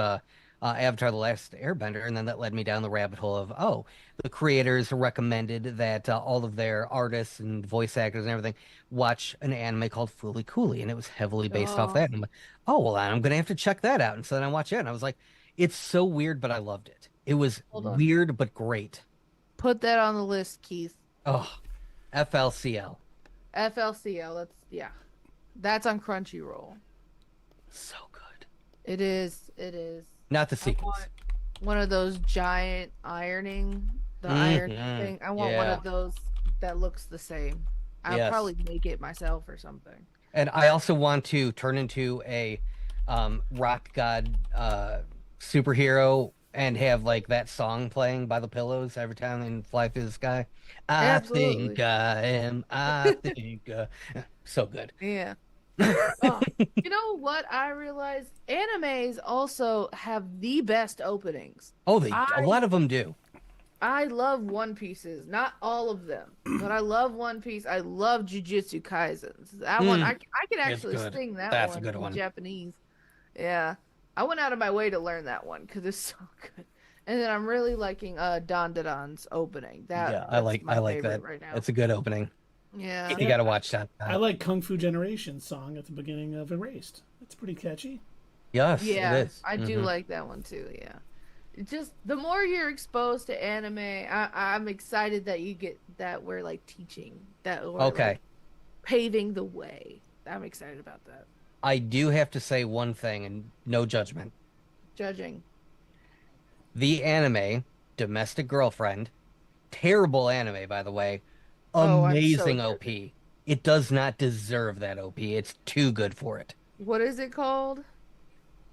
Speaker 1: Avatar: The Last Airbender, and then that led me down the rabbit hole of, oh, the creators recommended that all of their artists and voice actors and everything watch an anime called Fooly Cooly, and it was heavily based off that. And I'm like, oh, well, I'm going to have to check that out. And so then I watched it, and I was like, it's so weird, but I loved it. It was weird, but great.
Speaker 2: Put that on the list, Keith.
Speaker 1: Oh, FLCL.
Speaker 2: FLCL, that's on Crunchyroll.
Speaker 1: So good.
Speaker 2: It is.
Speaker 1: Not the sequels.
Speaker 2: One of those giant ironing thing. I want one of those that looks the same. I'll probably make it myself or something.
Speaker 1: And I also want to turn into a rock god superhero and have like that song playing by the pillows every time and fly through the sky. I think
Speaker 2: Absolutely.
Speaker 1: I am. I think so good.
Speaker 2: Yeah. Oh, you know what I realized? Animes also have the best openings.
Speaker 1: Oh, a
Speaker 2: I
Speaker 1: lot of them do.
Speaker 2: I love One Pieces, not all of them, but I love One Piece. I love Jujutsu Kaisens. That one, I could
Speaker 1: It's
Speaker 2: actually
Speaker 1: good.
Speaker 2: sing that
Speaker 1: That's a
Speaker 2: one
Speaker 1: good
Speaker 2: in
Speaker 1: one.
Speaker 2: Japanese. Yeah, I went out of my way to learn that one because it's so good. And then I'm really liking Dandadan's opening.
Speaker 1: Yeah,
Speaker 2: That's
Speaker 1: I
Speaker 2: my
Speaker 1: like
Speaker 2: favorite
Speaker 1: that.
Speaker 2: right now.
Speaker 1: It's a good opening.
Speaker 2: Yeah.
Speaker 1: You
Speaker 3: See,
Speaker 1: got to watch that.
Speaker 3: I like Kung Fu Generation's song at the beginning of Erased. It's pretty catchy.
Speaker 1: Yes, it
Speaker 2: Yeah,
Speaker 1: is.
Speaker 2: I do like that one too. Yeah. It just the more you're exposed to anime, I'm excited that you get that we're like teaching, that we're
Speaker 1: Okay.
Speaker 2: like paving the way. I'm excited about that.
Speaker 1: I do have to say one thing, and no judgment.
Speaker 2: Judging.
Speaker 1: The anime, Domestic Girlfriend, terrible anime, by the way.
Speaker 2: Oh, I'm so
Speaker 1: Amazing
Speaker 2: judging.
Speaker 1: OP. It does not deserve that OP. It's too good for it.
Speaker 2: What is it called?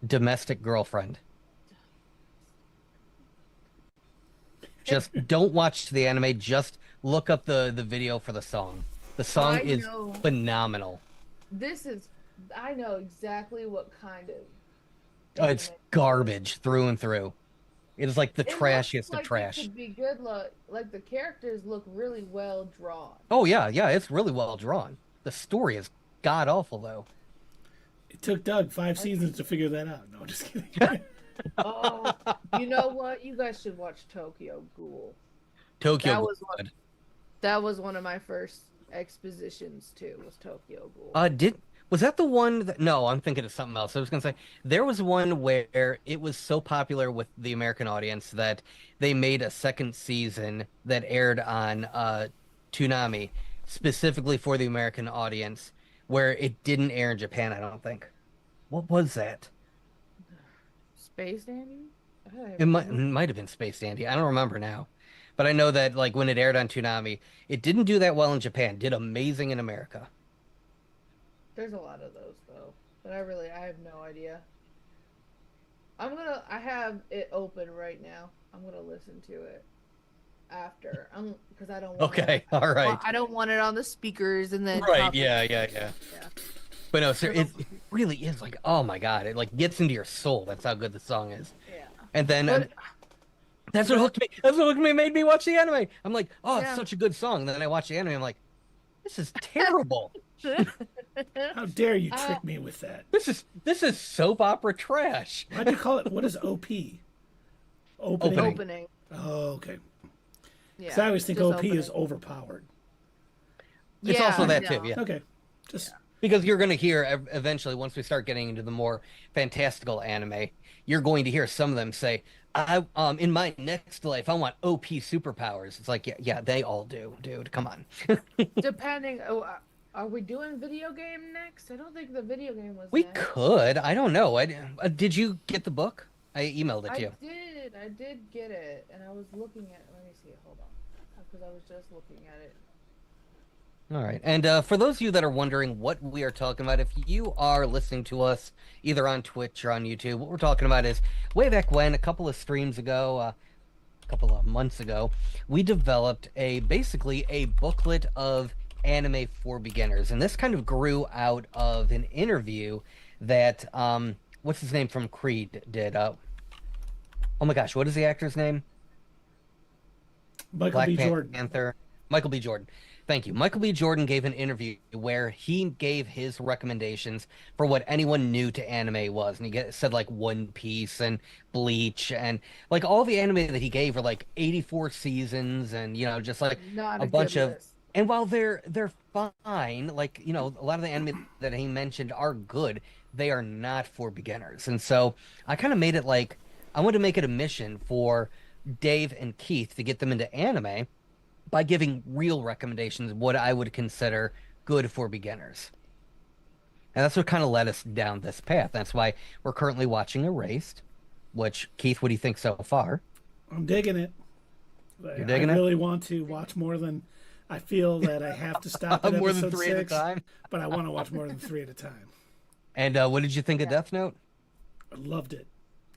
Speaker 1: Domestic Girlfriend. Just don't watch the anime. Just look up the video for the song. The song
Speaker 2: I
Speaker 1: is
Speaker 2: know.
Speaker 1: phenomenal.
Speaker 2: This is. I know exactly what kind of
Speaker 1: Oh, it's
Speaker 2: anime.
Speaker 1: garbage through and through. It is like the
Speaker 2: It looks
Speaker 1: trashiest of
Speaker 2: like
Speaker 1: trash.
Speaker 2: it could be good. Like the characters look really well drawn.
Speaker 1: Oh yeah, yeah, it's really well drawn. The story is god awful though.
Speaker 3: It took Doug 5 seasons to figure that out. No, just kidding.
Speaker 2: Oh, you know what? You guys should watch Tokyo Ghoul.
Speaker 1: Tokyo
Speaker 2: That
Speaker 1: Ghoul
Speaker 2: was
Speaker 1: is
Speaker 2: one.
Speaker 1: good.
Speaker 2: That was one of my first expositions too. Was Tokyo Ghoul.
Speaker 1: Was that the one that, no, I'm thinking of something else. I was gonna say there was one where it was so popular with the American audience that they made a second season that aired on Toonami specifically for the American audience where it didn't air in Japan, I don't think. What was that?
Speaker 2: Space Dandy? I have
Speaker 1: It might have been Space Dandy. I don't remember now. But I know that like when it aired on Toonami, it didn't do that well in Japan. Did amazing in America.
Speaker 2: There's a lot of those though, but I have no idea. I have it open right now. I'm gonna listen to it after. Because I don't want
Speaker 1: Okay, all right.
Speaker 2: I don't want it on the speakers and then
Speaker 1: Right,
Speaker 2: pop it.
Speaker 1: yeah.
Speaker 2: Yeah.
Speaker 1: But no, sir, it really is like, oh my God, it like gets into your soul. That's how good the song is.
Speaker 2: Yeah.
Speaker 1: And then
Speaker 2: But
Speaker 1: that's what hooked me. That's what hooked me, made me watch the anime. I'm like, oh, it's
Speaker 2: Yeah.
Speaker 1: such a good song. And then I watch the anime. I'm like, this is terrible.
Speaker 3: How dare you trick me with that?
Speaker 1: This is soap opera trash.
Speaker 3: Why'd you call it? What is OP? Opening.
Speaker 2: opening.
Speaker 3: Oh, okay.
Speaker 2: Yeah.
Speaker 3: So I always think
Speaker 2: just
Speaker 3: OP is
Speaker 2: opening.
Speaker 3: overpowered.
Speaker 1: It's
Speaker 2: Yeah,
Speaker 1: also that
Speaker 2: no.
Speaker 1: too, yeah.
Speaker 3: Okay. Just
Speaker 1: Because you're going to hear eventually, once we start getting into the more fantastical anime, you're going to hear some of them say, "I in my next life, I want OP superpowers." It's like, yeah, they all do, dude. Come on.
Speaker 2: Depending. Are we doing video game next? I don't think the video game was
Speaker 1: We
Speaker 2: next.
Speaker 1: could. I don't know. Did you get the book? I emailed it to you.
Speaker 2: I did get it, and I was looking at. Let me see. Hold on, because I was just looking at it.
Speaker 1: All right. And for those of you that are wondering what we are talking about, if you are listening to us either on Twitch or on YouTube, what we're talking about is way back when, a couple of streams ago, a couple of months ago, we developed basically a booklet of anime for beginners. And this kind of grew out of an interview that, what's his name from Creed did. Oh my gosh, what is the actor's name?
Speaker 3: Michael
Speaker 1: Black
Speaker 3: B. Jordan.
Speaker 1: Panther. Michael B. Jordan. Thank you. Michael B. Jordan gave an interview where he gave his recommendations for what anyone new to anime was. And he said like One Piece and Bleach and like all the anime that he gave are like 84 seasons and, you know, just like
Speaker 2: Not
Speaker 1: a
Speaker 2: a
Speaker 1: bunch
Speaker 2: good
Speaker 1: of.
Speaker 2: list.
Speaker 1: And while they're fine, like, you know, a lot of the anime that he mentioned are good, they are not for beginners. And so I kind of made it like, I wanted to make it a mission for Dave and Keith to get them into anime by giving real recommendations of what I would consider good for beginners. And that's what kind of led us down this path. That's why we're currently watching Erased, which, Keith, what do you think so far?
Speaker 3: I'm digging it.
Speaker 1: You're digging
Speaker 3: I
Speaker 1: it?
Speaker 3: really want to watch more than I feel that I have to stop at
Speaker 1: More than
Speaker 3: episode
Speaker 1: 3
Speaker 3: 6,
Speaker 1: at a time.
Speaker 3: but I want to watch more than 3 at a time.
Speaker 1: And what did you think of Death Note?
Speaker 3: I loved it.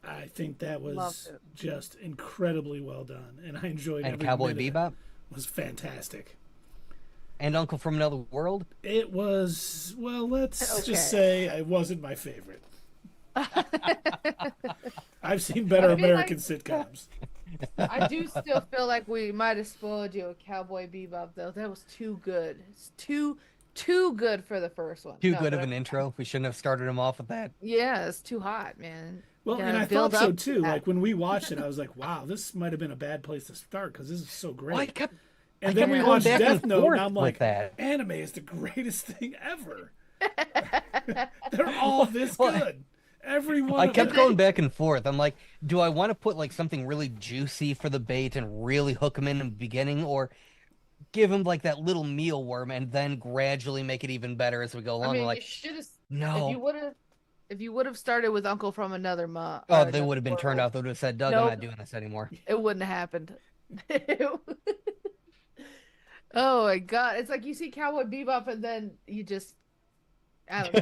Speaker 3: I think that was just incredibly well done, and I enjoyed
Speaker 1: And
Speaker 3: every
Speaker 1: Cowboy
Speaker 3: minute.
Speaker 1: Bebop?
Speaker 3: It was fantastic.
Speaker 1: And Uncle from Another World?
Speaker 3: It was, well, let's just say it wasn't my favorite. I've seen better American sitcoms.
Speaker 2: I do still feel like we might have spoiled you with Cowboy Bebop, though. That was too good. It's too good for the first one.
Speaker 1: Too good of an intro. We shouldn't have started him off with that.
Speaker 2: Yeah, it's too hot, man.
Speaker 3: Well, and I thought so too. Like when we watched it, I was like, "Wow, this might have been a bad place to start because this is so great."
Speaker 1: Well,
Speaker 3: and then we watched Death Note, and I'm like, "Anime is the greatest thing ever." They're all this good. Every one.
Speaker 1: I kept going back and forth. I'm like, do I want to put like something really juicy for the bait and really hook him in the beginning, or give him like that little mealworm and then gradually make it even better as we go along?
Speaker 2: I mean,
Speaker 1: like,
Speaker 2: you should have.
Speaker 1: no.
Speaker 2: If you would have started with Uncle from Another Mom.
Speaker 1: Oh, they would have been turned off. They would have said, Doug, I'm not doing this anymore.
Speaker 2: It wouldn't have happened. Oh my God. It's like you see Cowboy Bebop and then you just, I don't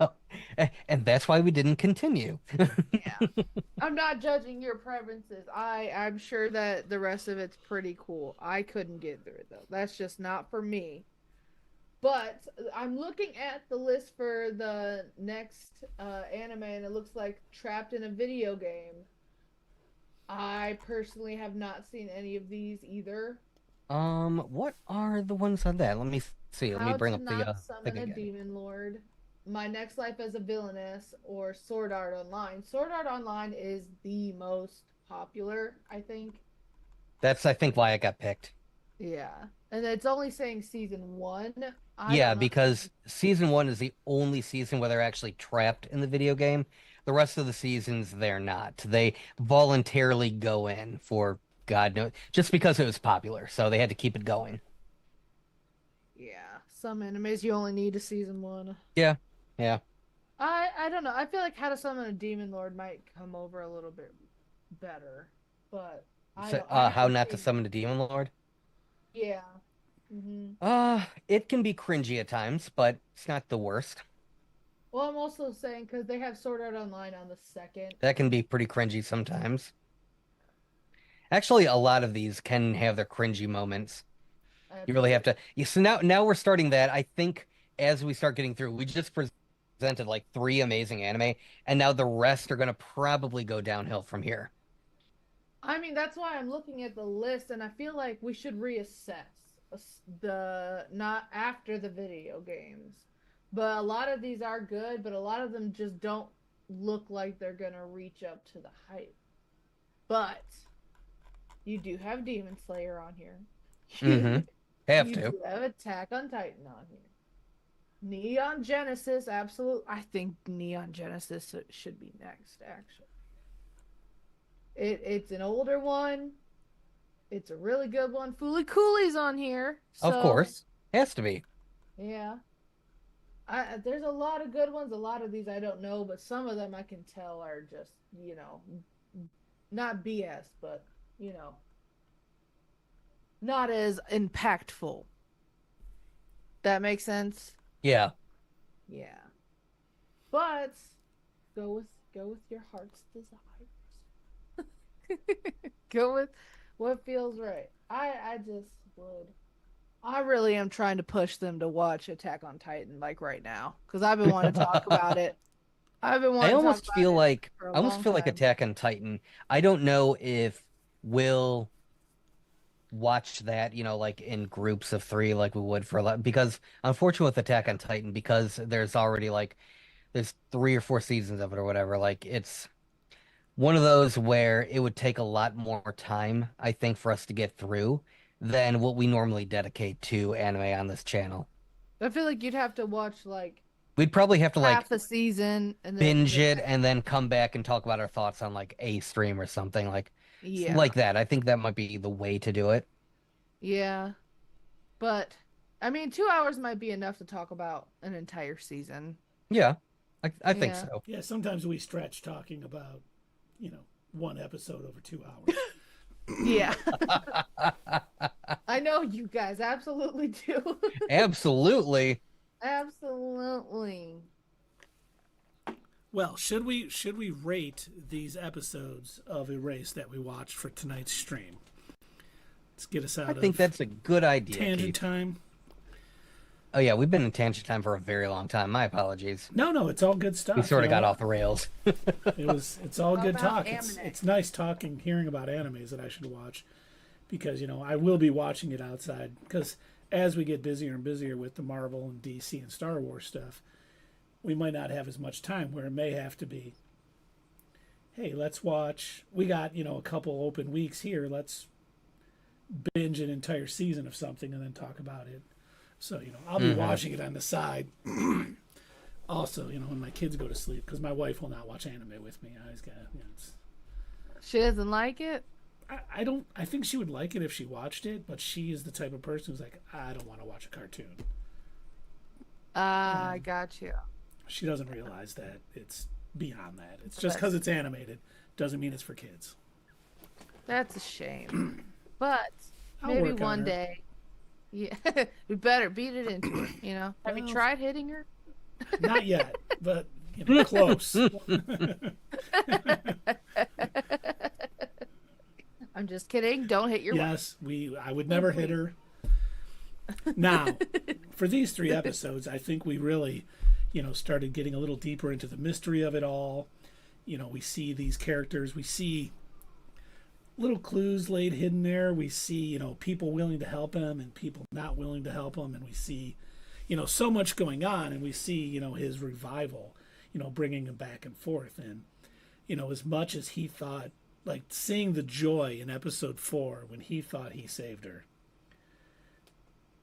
Speaker 2: know.
Speaker 1: And that's why we didn't continue.
Speaker 2: Yeah. I'm not judging your preferences. I'm sure that the rest of it's pretty cool. I couldn't get through it though. That's just not for me. But I'm looking at the list for the next anime, and it looks like Trapped in a Video Game. I personally have not seen any of these either.
Speaker 1: What are the ones on that? Let me see. Let me bring up the
Speaker 2: Summon a Demon Lord, My Next Life as a Villainess, or Sword Art Online. Sword Art Online is the most popular, I think.
Speaker 1: That's, I think, why it got picked.
Speaker 2: Yeah. And it's only saying season 1.
Speaker 1: Yeah, because season 1 is the only season where they're actually trapped in the video game. The rest of the seasons, they're not. They voluntarily go in for God knows, just because it was popular. So they had to keep it going.
Speaker 2: Yeah. Some animes you only need a season 1.
Speaker 1: Yeah. Yeah.
Speaker 2: I don't know. I feel like How to Summon a Demon Lord might come over a little bit better. But
Speaker 1: How Not to Summon a Demon Lord?
Speaker 2: Yeah. Mm-hmm.
Speaker 1: It can be cringy at times, but it's not the worst.
Speaker 2: Well, I'm also saying because they have Sword Art Online on the 2nd.
Speaker 1: That can be pretty cringy sometimes. Actually, a lot of these can have their cringy moments. You really have to. So now we're starting that. I think as we start getting through, we just presented like 3 amazing anime, and now the rest are going to probably go downhill from here.
Speaker 2: I mean, that's why I'm looking at the list, and I feel like we should reassess not after the video games. But a lot of these are good, but a lot of them just don't look like they're going to reach up to the hype. But you do have Demon Slayer on here.
Speaker 1: Mm-hmm.
Speaker 2: You do have Attack on Titan on here. Neon Genesis, absolutely. I think Neon Genesis should be next, actually. It's an older one. It's a really good one. Fooly Cooley's on here. So,
Speaker 1: of course. Has to be.
Speaker 2: Yeah. There's a lot of good ones. A lot of these I don't know, but some of them I can tell are just, not BS, but, not as impactful. That makes sense?
Speaker 1: Yeah.
Speaker 2: Yeah. But go with your heart's desires. Go with what feels right. I just would. I really am trying to push them to watch Attack on Titan like right now because I've been wanting to talk about it. I've been wanting.
Speaker 1: I almost feel like
Speaker 2: time.
Speaker 1: Attack on Titan. I don't know if we'll watch that, like in groups of 3, like we would for a lot. Because unfortunately, with Attack on Titan, because there's already there's 3 or 4 seasons of it or whatever. Like it's one of those where it would take a lot more time, I think, for us to get through than what we normally dedicate to anime on this channel.
Speaker 2: I feel like you'd have to watch
Speaker 1: we'd probably have to
Speaker 2: half a season and then
Speaker 1: binge it and then come back and talk about our thoughts on a stream or something like that. I think that might be the way to do it.
Speaker 2: Yeah. But I mean 2 hours might be enough to talk about an entire season.
Speaker 1: Yeah. I think so.
Speaker 3: Yeah, sometimes we stretch talking about one episode over 2 hours.
Speaker 2: Yeah. I I know you guys absolutely do.
Speaker 1: Absolutely.
Speaker 2: Absolutely.
Speaker 3: Well, should we rate these episodes of Erase that we watched for tonight's stream? Let's get us out
Speaker 1: I think that's a good idea.
Speaker 3: tangent
Speaker 1: Keith.
Speaker 3: time.
Speaker 1: Oh yeah, we've been in tangent time for a very long time. My apologies.
Speaker 3: No, it's all good stuff.
Speaker 1: We sort of got off the rails.
Speaker 3: It's all good
Speaker 2: About
Speaker 3: talk. It's nice talking, hearing about animes that I should watch, because I will be watching it outside. Because as we get busier and busier with the Marvel and DC and Star Wars stuff, we might not have as much time. Where it may have to be, hey, let's watch. We got a couple open weeks here. Let's binge an entire season of something and then talk about it. So, I'll be watching it on the side. Also, when my kids go to sleep, because my wife will not watch anime with me. I always got,
Speaker 2: She doesn't like it?
Speaker 3: I think she would like it if she watched it, but she is the type of person who's like, I don't want to watch a cartoon.
Speaker 2: I got you.
Speaker 3: She doesn't realize that it's beyond that. It's just because it's animated doesn't mean it's for kids.
Speaker 2: That's a shame. But
Speaker 3: I'll
Speaker 2: maybe
Speaker 3: work on
Speaker 2: one
Speaker 3: her.
Speaker 2: day. Yeah, we better beat it into her, Have you tried hitting her?
Speaker 3: Not yet, but close.
Speaker 2: I'm just kidding. Don't hit your wife.
Speaker 3: Yes, I would never hit her. Now, for these 3 episodes, I think we really, started getting a little deeper into the mystery of it all. We see these characters, we see little clues laid hidden there. We see, people willing to help him and people not willing to help him, and we see, so much going on, and we see, his revival, bringing him back and forth, and as much as he thought, like seeing the joy in episode 4 when he thought he saved her,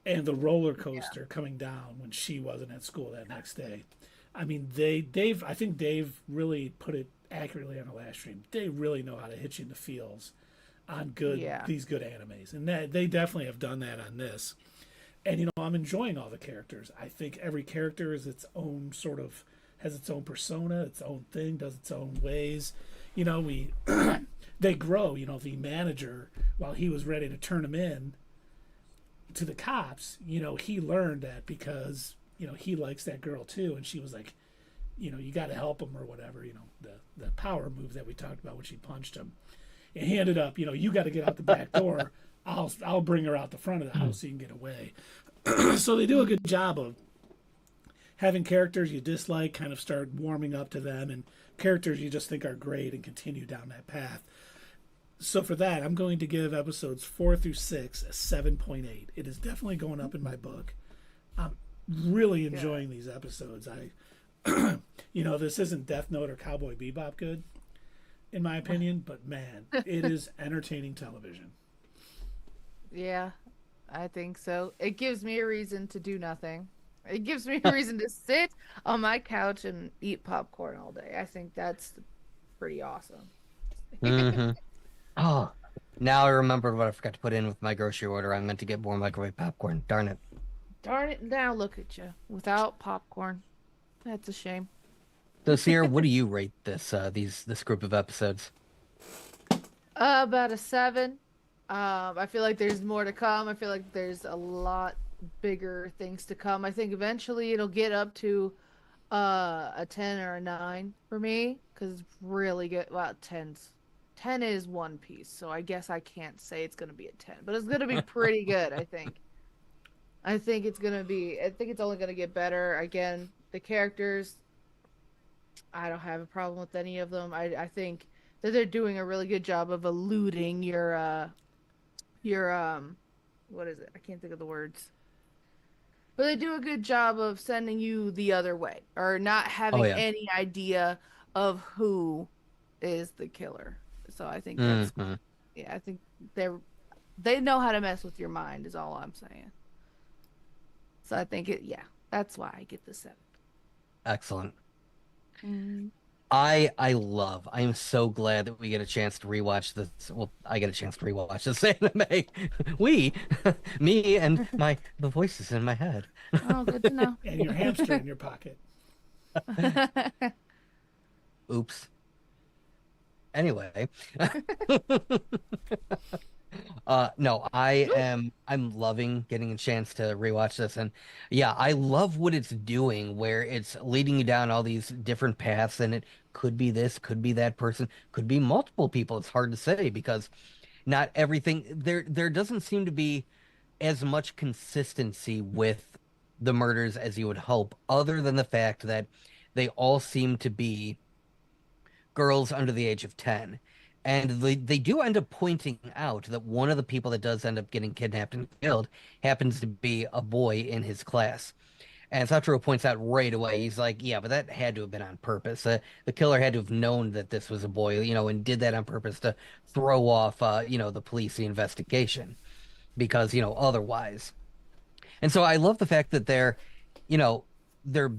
Speaker 3: and the roller coaster coming down when she wasn't at school that next day. I mean, I think Dave really put it accurately on the last stream. They really know how to hit you in the feels on these good animes, and that they definitely have done that on this. And I'm enjoying all the characters. I think every character is its own has its own persona, its own thing, does its own ways. They grow. The manager, while he was ready to turn him in to the cops, he learned that because he likes that girl too, and she was like, you got to help him or whatever. The power move that we talked about when she punched him. And he ended up, you got to get out the back door. I'll bring her out the front of the house so you can get away. So they do a good job of having characters you dislike kind of start warming up to them, and characters you just think are great and continue down that path. So for that, I'm going to give episodes 4 through 6 a 7.8. It is definitely going up in my book. I'm really enjoying these episodes. This isn't Death Note or Cowboy Bebop good, in my opinion, but man, it is entertaining television.
Speaker 2: Yeah, I think so. It gives me a reason to do nothing. It gives me a reason to sit on my couch and eat popcorn all day. I think that's pretty awesome.
Speaker 1: Oh, now I remembered what I forgot to put in with my grocery order. I meant to get more microwave popcorn. Darn it.
Speaker 2: Darn it, now look at you. Without popcorn. That's a shame.
Speaker 1: So, Sierra, what do you rate this group of episodes?
Speaker 2: About a 7. I feel like there's more to come. I feel like there's a lot bigger things to come. I think eventually it'll get up to a 10 or a 9 for me, because it's really good. Well, 10 is One Piece, so I guess I can't say it's gonna be a 10, but it's gonna be pretty good. I think it's only gonna get better. Again, the characters, I don't have a problem with any of them. I think that they're doing a really good job of eluding your what is it? I can't think of the words. But they do a good job of sending you the other way, or not having any idea of who is the killer. So I think that's I think they know how to mess with your mind is all I'm saying. So I think that's why I get the 7.
Speaker 1: Excellent.
Speaker 2: Mm.
Speaker 1: I am so glad that we get a chance to rewatch this. Well, I get a chance to rewatch this anime. Me and the voices in my head.
Speaker 2: Oh, good to know.
Speaker 3: And your hamster in your pocket.
Speaker 1: Oops. Anyway, no, I'm loving getting a chance to rewatch this, and yeah, I love what it's doing, where it's leading you down all these different paths, and it could be this, could be that person, could be multiple people. It's hard to say because not everything there doesn't seem to be as much consistency with the murders as you would hope, other than the fact that they all seem to be girls under the age of 10. And they do end up pointing out that one of the people that does end up getting kidnapped and killed happens to be a boy in his class. And Satoru points out right away, he's like, yeah, but that had to have been on purpose. The killer had to have known that this was a boy, and did that on purpose to throw off, the police, the investigation. Because, otherwise. And so I love the fact that you know, they're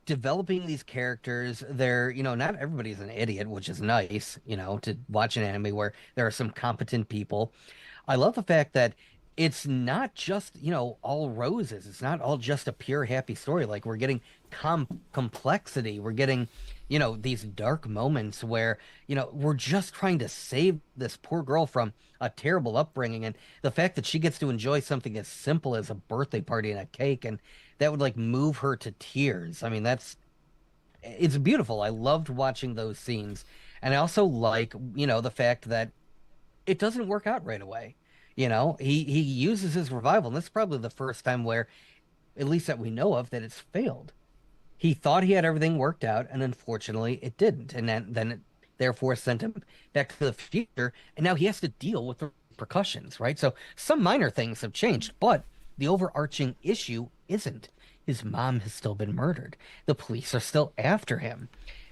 Speaker 1: developing these characters. Not everybody's an idiot, which is nice, to watch an anime where there are some competent people. I love the fact that it's not just, all roses. It's not all just a pure happy story. Like we're getting complexity. We're getting, these dark moments where, we're just trying to save this poor girl from a terrible upbringing. And the fact that she gets to enjoy something as simple as a birthday party and a cake, and that would like move her to tears. I mean, it's beautiful. I loved watching those scenes. And I also like, the fact that it doesn't work out right away. He uses his revival, and this is probably the first time where, at least that we know of, that it's failed. He thought he had everything worked out, and unfortunately it didn't. And then it therefore sent him back to the future, and now he has to deal with the repercussions, right? So some minor things have changed, but the overarching issue isn't. His mom has still been murdered. The police are still after him.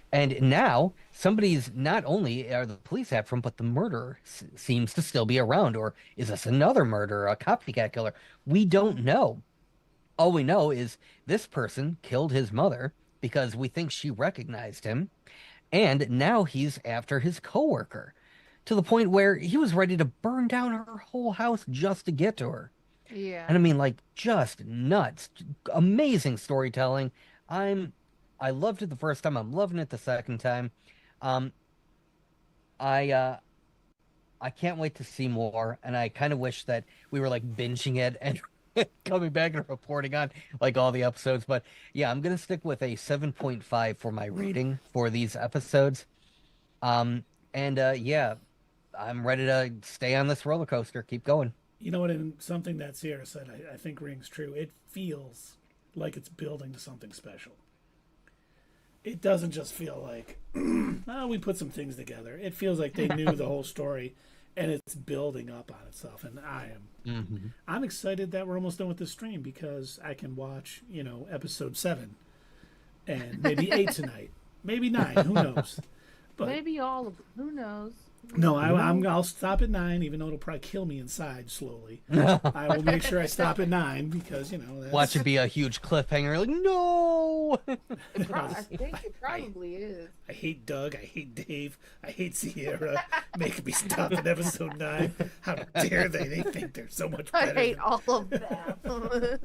Speaker 1: And now somebody's not only are the police after him, but the murderer seems to still be around. Or is this another murderer, a copycat killer? We don't know. All we know is this person killed his mother because we think she recognized him. And now he's after his coworker to the point where he was ready to burn down her whole house just to get to her.
Speaker 2: Yeah.
Speaker 1: And I mean, like, just nuts. Amazing storytelling. I loved it the first time. I'm loving it the second time. Um, I can't wait to see more, and I kind of wish that we were like binging it and coming back and reporting on like all the episodes. But yeah, I'm gonna stick with a 7.5 for my rating for these episodes. Yeah, I'm ready to stay on this roller coaster. Keep going.
Speaker 3: You know what? And something that Sierra said, I think rings true. It feels like it's building to something special. It doesn't just feel like, oh, we put some things together. It feels like they knew the whole story, and it's building up on itself. And I'm excited that we're almost done with this stream because I can watch, episode 7 and maybe 8 tonight, maybe 9. Who knows? But
Speaker 2: maybe all of them. Who knows?
Speaker 3: no, I'll stop at 9, even though it'll probably kill me inside slowly. I will make sure I stop at 9 because that's...
Speaker 1: Watch it be a huge cliffhanger. Like, no.
Speaker 2: I think it probably is.
Speaker 3: I hate Doug. I hate Dave. I hate Sierra. Making me stop at episode 9. How dare they? They think they're so much better.
Speaker 2: I hate all of that.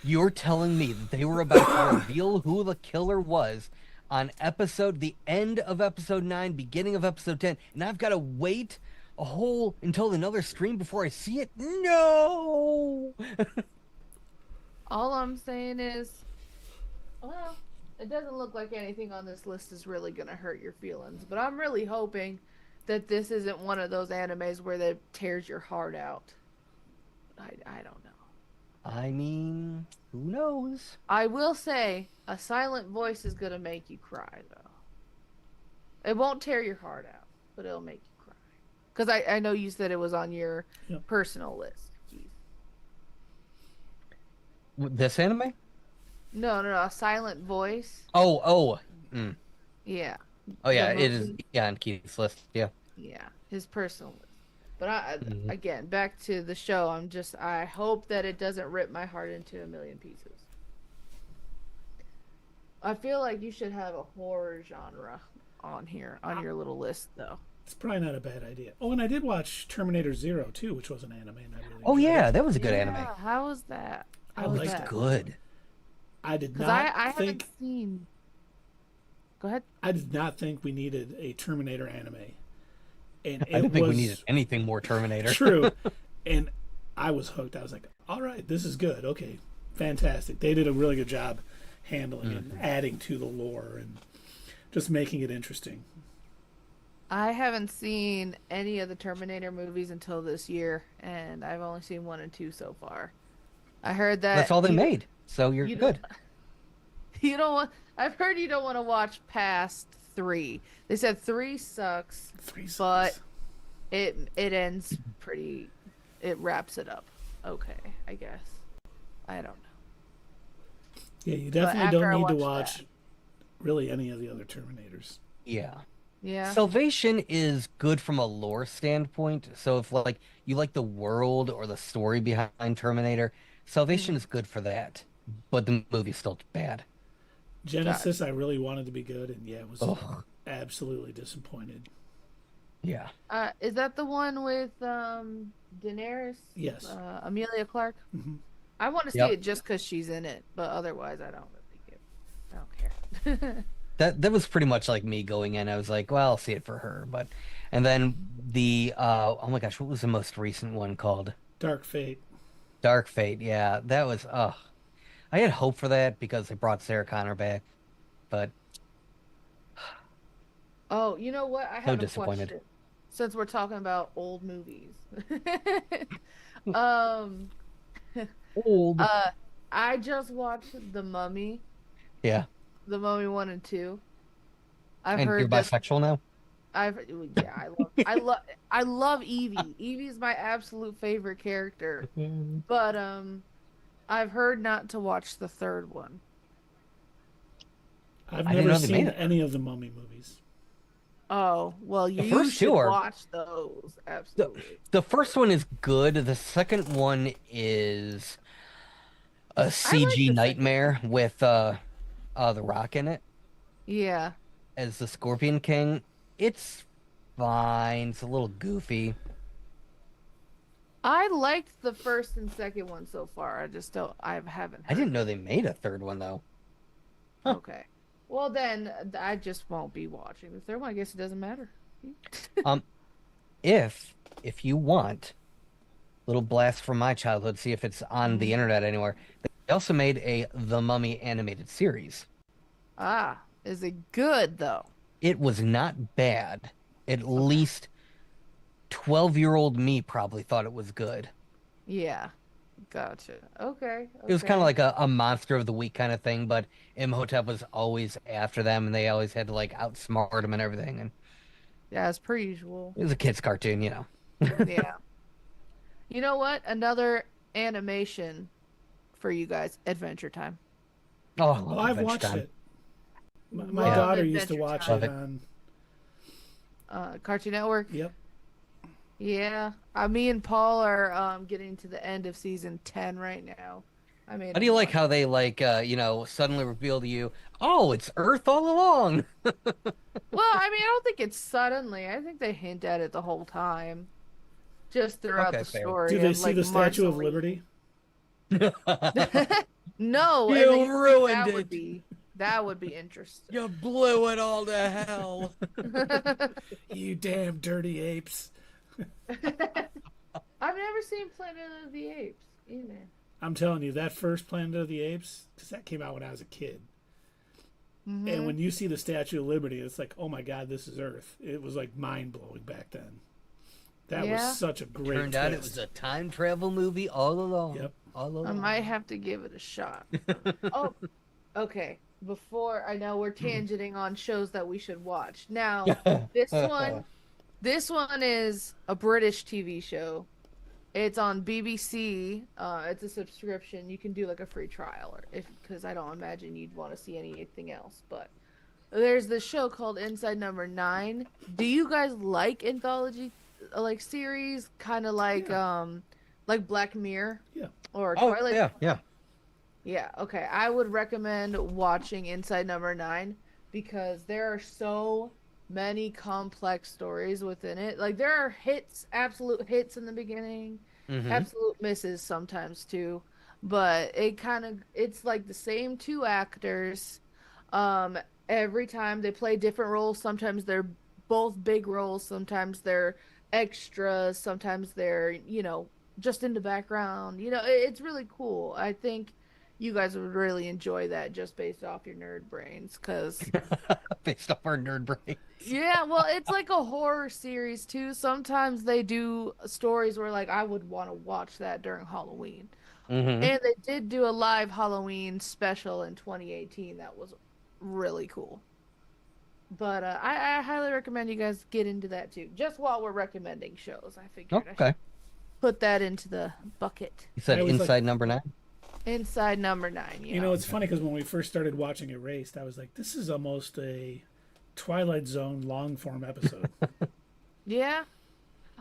Speaker 1: You're telling me that they were about to reveal who the killer was on the end of episode 9, beginning of episode 10, and I've got to wait until another stream before I see it? No!
Speaker 2: All I'm saying is, well, it doesn't look like anything on this list is really going to hurt your feelings, but I'm really hoping that this isn't one of those animes where that tears your heart out. I don't know.
Speaker 1: I mean, who knows?
Speaker 2: I will say, a silent voice is going to make you cry, though. It won't tear your heart out, but it'll make you cry. Because I know you said it was on your personal list, Keith.
Speaker 1: This anime?
Speaker 2: No, a silent voice.
Speaker 1: Oh.
Speaker 2: Yeah.
Speaker 1: Oh, yeah, it is on Keith's list, yeah.
Speaker 2: Yeah, his personal list. But again, back to the show, I hope that it doesn't rip my heart into a million pieces. I feel like you should have a horror genre on here, on your little list, though.
Speaker 3: It's probably not a bad idea. Oh, and I did watch Terminator Zero, too, which was an anime. And I really
Speaker 1: enjoyed it. That was a good anime.
Speaker 2: How was that?
Speaker 1: It was good.
Speaker 3: I did not
Speaker 2: I
Speaker 3: think...
Speaker 2: haven't seen... Go ahead.
Speaker 3: I did not think we needed a Terminator anime. And
Speaker 1: I didn't think we needed anything more Terminator.
Speaker 3: True. And I was hooked. I was like, all right, this is good. Okay, fantastic. They did a really good job handling it, and adding to the lore, and just making it interesting.
Speaker 2: I haven't seen any of the Terminator movies until this year, and I've only seen 1 and 2 so far. I heard that
Speaker 1: That's all they made, so you're good.
Speaker 2: You don't want. I've heard you don't want to watch past 3. They said 3 sucks.
Speaker 3: 3 sucks.
Speaker 2: But it ends pretty. It wraps it up. Okay, I guess. I don't know.
Speaker 3: Yeah, you definitely don't need to watch really any of the other Terminators.
Speaker 1: Yeah.
Speaker 2: Yeah.
Speaker 1: Salvation is good from a lore standpoint. So if like you like the world or the story behind Terminator, Salvation is good for that. But the movie's still bad.
Speaker 3: Genesis, I really wanted to be good, and yeah, was absolutely disappointed.
Speaker 1: Yeah.
Speaker 2: Is that the one with Daenerys?
Speaker 3: Yes.
Speaker 2: Emilia Clarke?
Speaker 3: Mm-hmm.
Speaker 2: I want to see it just because she's in it, but otherwise I don't care.
Speaker 1: That was pretty much like me going in. I was like, well, I'll see it for her. And then the oh my gosh, what was the most recent one called?
Speaker 3: Dark Fate.
Speaker 1: Dark Fate, yeah. That was I had hope for that because they brought Sarah Connor back, but
Speaker 2: oh, you know what? I have a
Speaker 1: disappointed.
Speaker 2: question. Since we're talking about old movies.
Speaker 1: Old.
Speaker 2: I just watched The Mummy.
Speaker 1: Yeah.
Speaker 2: The Mummy 1 and 2.
Speaker 1: And you're bisexual now?
Speaker 2: I love Evie. Evie's my absolute favorite character. But I've heard not to watch the third one.
Speaker 3: I've never seen any of the Mummy movies.
Speaker 2: Oh, well, you should watch those. Absolutely.
Speaker 1: The first one is good. The second one is a CG nightmare with The Rock in it.
Speaker 2: Yeah.
Speaker 1: As the Scorpion King. It's fine. It's a little goofy.
Speaker 2: I liked the first and second one so far. I haven't.
Speaker 1: I didn't know they made a third one though.
Speaker 2: Huh. Okay. Well, then I just won't be watching the third one. I guess it doesn't matter.
Speaker 1: If you want, little blast from my childhood, see if it's on the internet anywhere. They also made a The Mummy animated series.
Speaker 2: Ah, is it good though?
Speaker 1: It was not bad. At least 12-year-old me probably thought it was good.
Speaker 2: Yeah. Gotcha. Okay.
Speaker 1: It was kind of like a monster of the week kind of thing, but Imhotep was always after them, and they always had to like outsmart them and everything. And
Speaker 2: yeah, it's per usual.
Speaker 1: It was a kid's cartoon, you know.
Speaker 2: Yeah. You know what? Another animation for you guys. Adventure Time.
Speaker 1: Oh,
Speaker 3: I've watched it. My daughter used to watch it on
Speaker 2: Cartoon Network.
Speaker 3: Yep.
Speaker 2: Yeah, me and Paul are getting to the end of season 10 right now.
Speaker 1: How do you like how they suddenly reveal to you, oh, it's Earth all along?
Speaker 2: Well, I don't think it's suddenly. I think they hint at it the whole time, just throughout the story.
Speaker 3: Do they see the Statue of Liberty?
Speaker 2: No,
Speaker 1: you ruined it.
Speaker 2: That would be interesting.
Speaker 1: You blew it all to hell.
Speaker 3: You damn dirty apes.
Speaker 2: I've never seen Planet of the Apes either.
Speaker 3: I'm telling you, that first Planet of the Apes, because that came out when I was a kid. Mm-hmm. And when you see the Statue of Liberty, it's like, oh my God, this is Earth. It was like mind-blowing back then. That was such a great
Speaker 1: Turned out it was a time travel movie all along.
Speaker 3: Yep.
Speaker 1: All along.
Speaker 2: I might have to give it a shot. Oh, okay. Before, I know we're tangenting on shows that we should watch. Now, this one is a British TV show. It's on BBC. It's a subscription. You can do like a free trial, because I don't imagine you'd want to see anything else. But there's this show called Inside Number 9. Do you guys like anthology, like series, kind of like Black Mirror?
Speaker 3: Yeah.
Speaker 2: Or Twilight?
Speaker 1: Yeah.
Speaker 2: Yeah. Okay. I would recommend watching Inside Number 9 because there are so many complex stories within it. Like there are absolute hits in the beginning, absolute misses sometimes too, but it's like the same two actors, every time they play different roles. Sometimes they're both big roles, sometimes they're extras, sometimes they're, just in the background. It's really cool. I think you guys would really enjoy that just based off your nerd brains, because
Speaker 1: Based off our nerd brain.
Speaker 2: yeah, well, it's like a horror series too. Sometimes they do stories where like I would want to watch that during Halloween.
Speaker 1: Mm-hmm.
Speaker 2: And they did do a live Halloween special in 2018 that was really cool. But I highly recommend you guys get into that too. Just while we're recommending shows, I figured I
Speaker 1: Okay.
Speaker 2: should put that into the bucket.
Speaker 1: You said
Speaker 3: I always
Speaker 1: Inside Number 9?
Speaker 2: Inside number 9, yeah.
Speaker 3: You know, it's funny because when we first started watching Erased, I was like, this is almost a Twilight Zone long form episode.
Speaker 2: Yeah.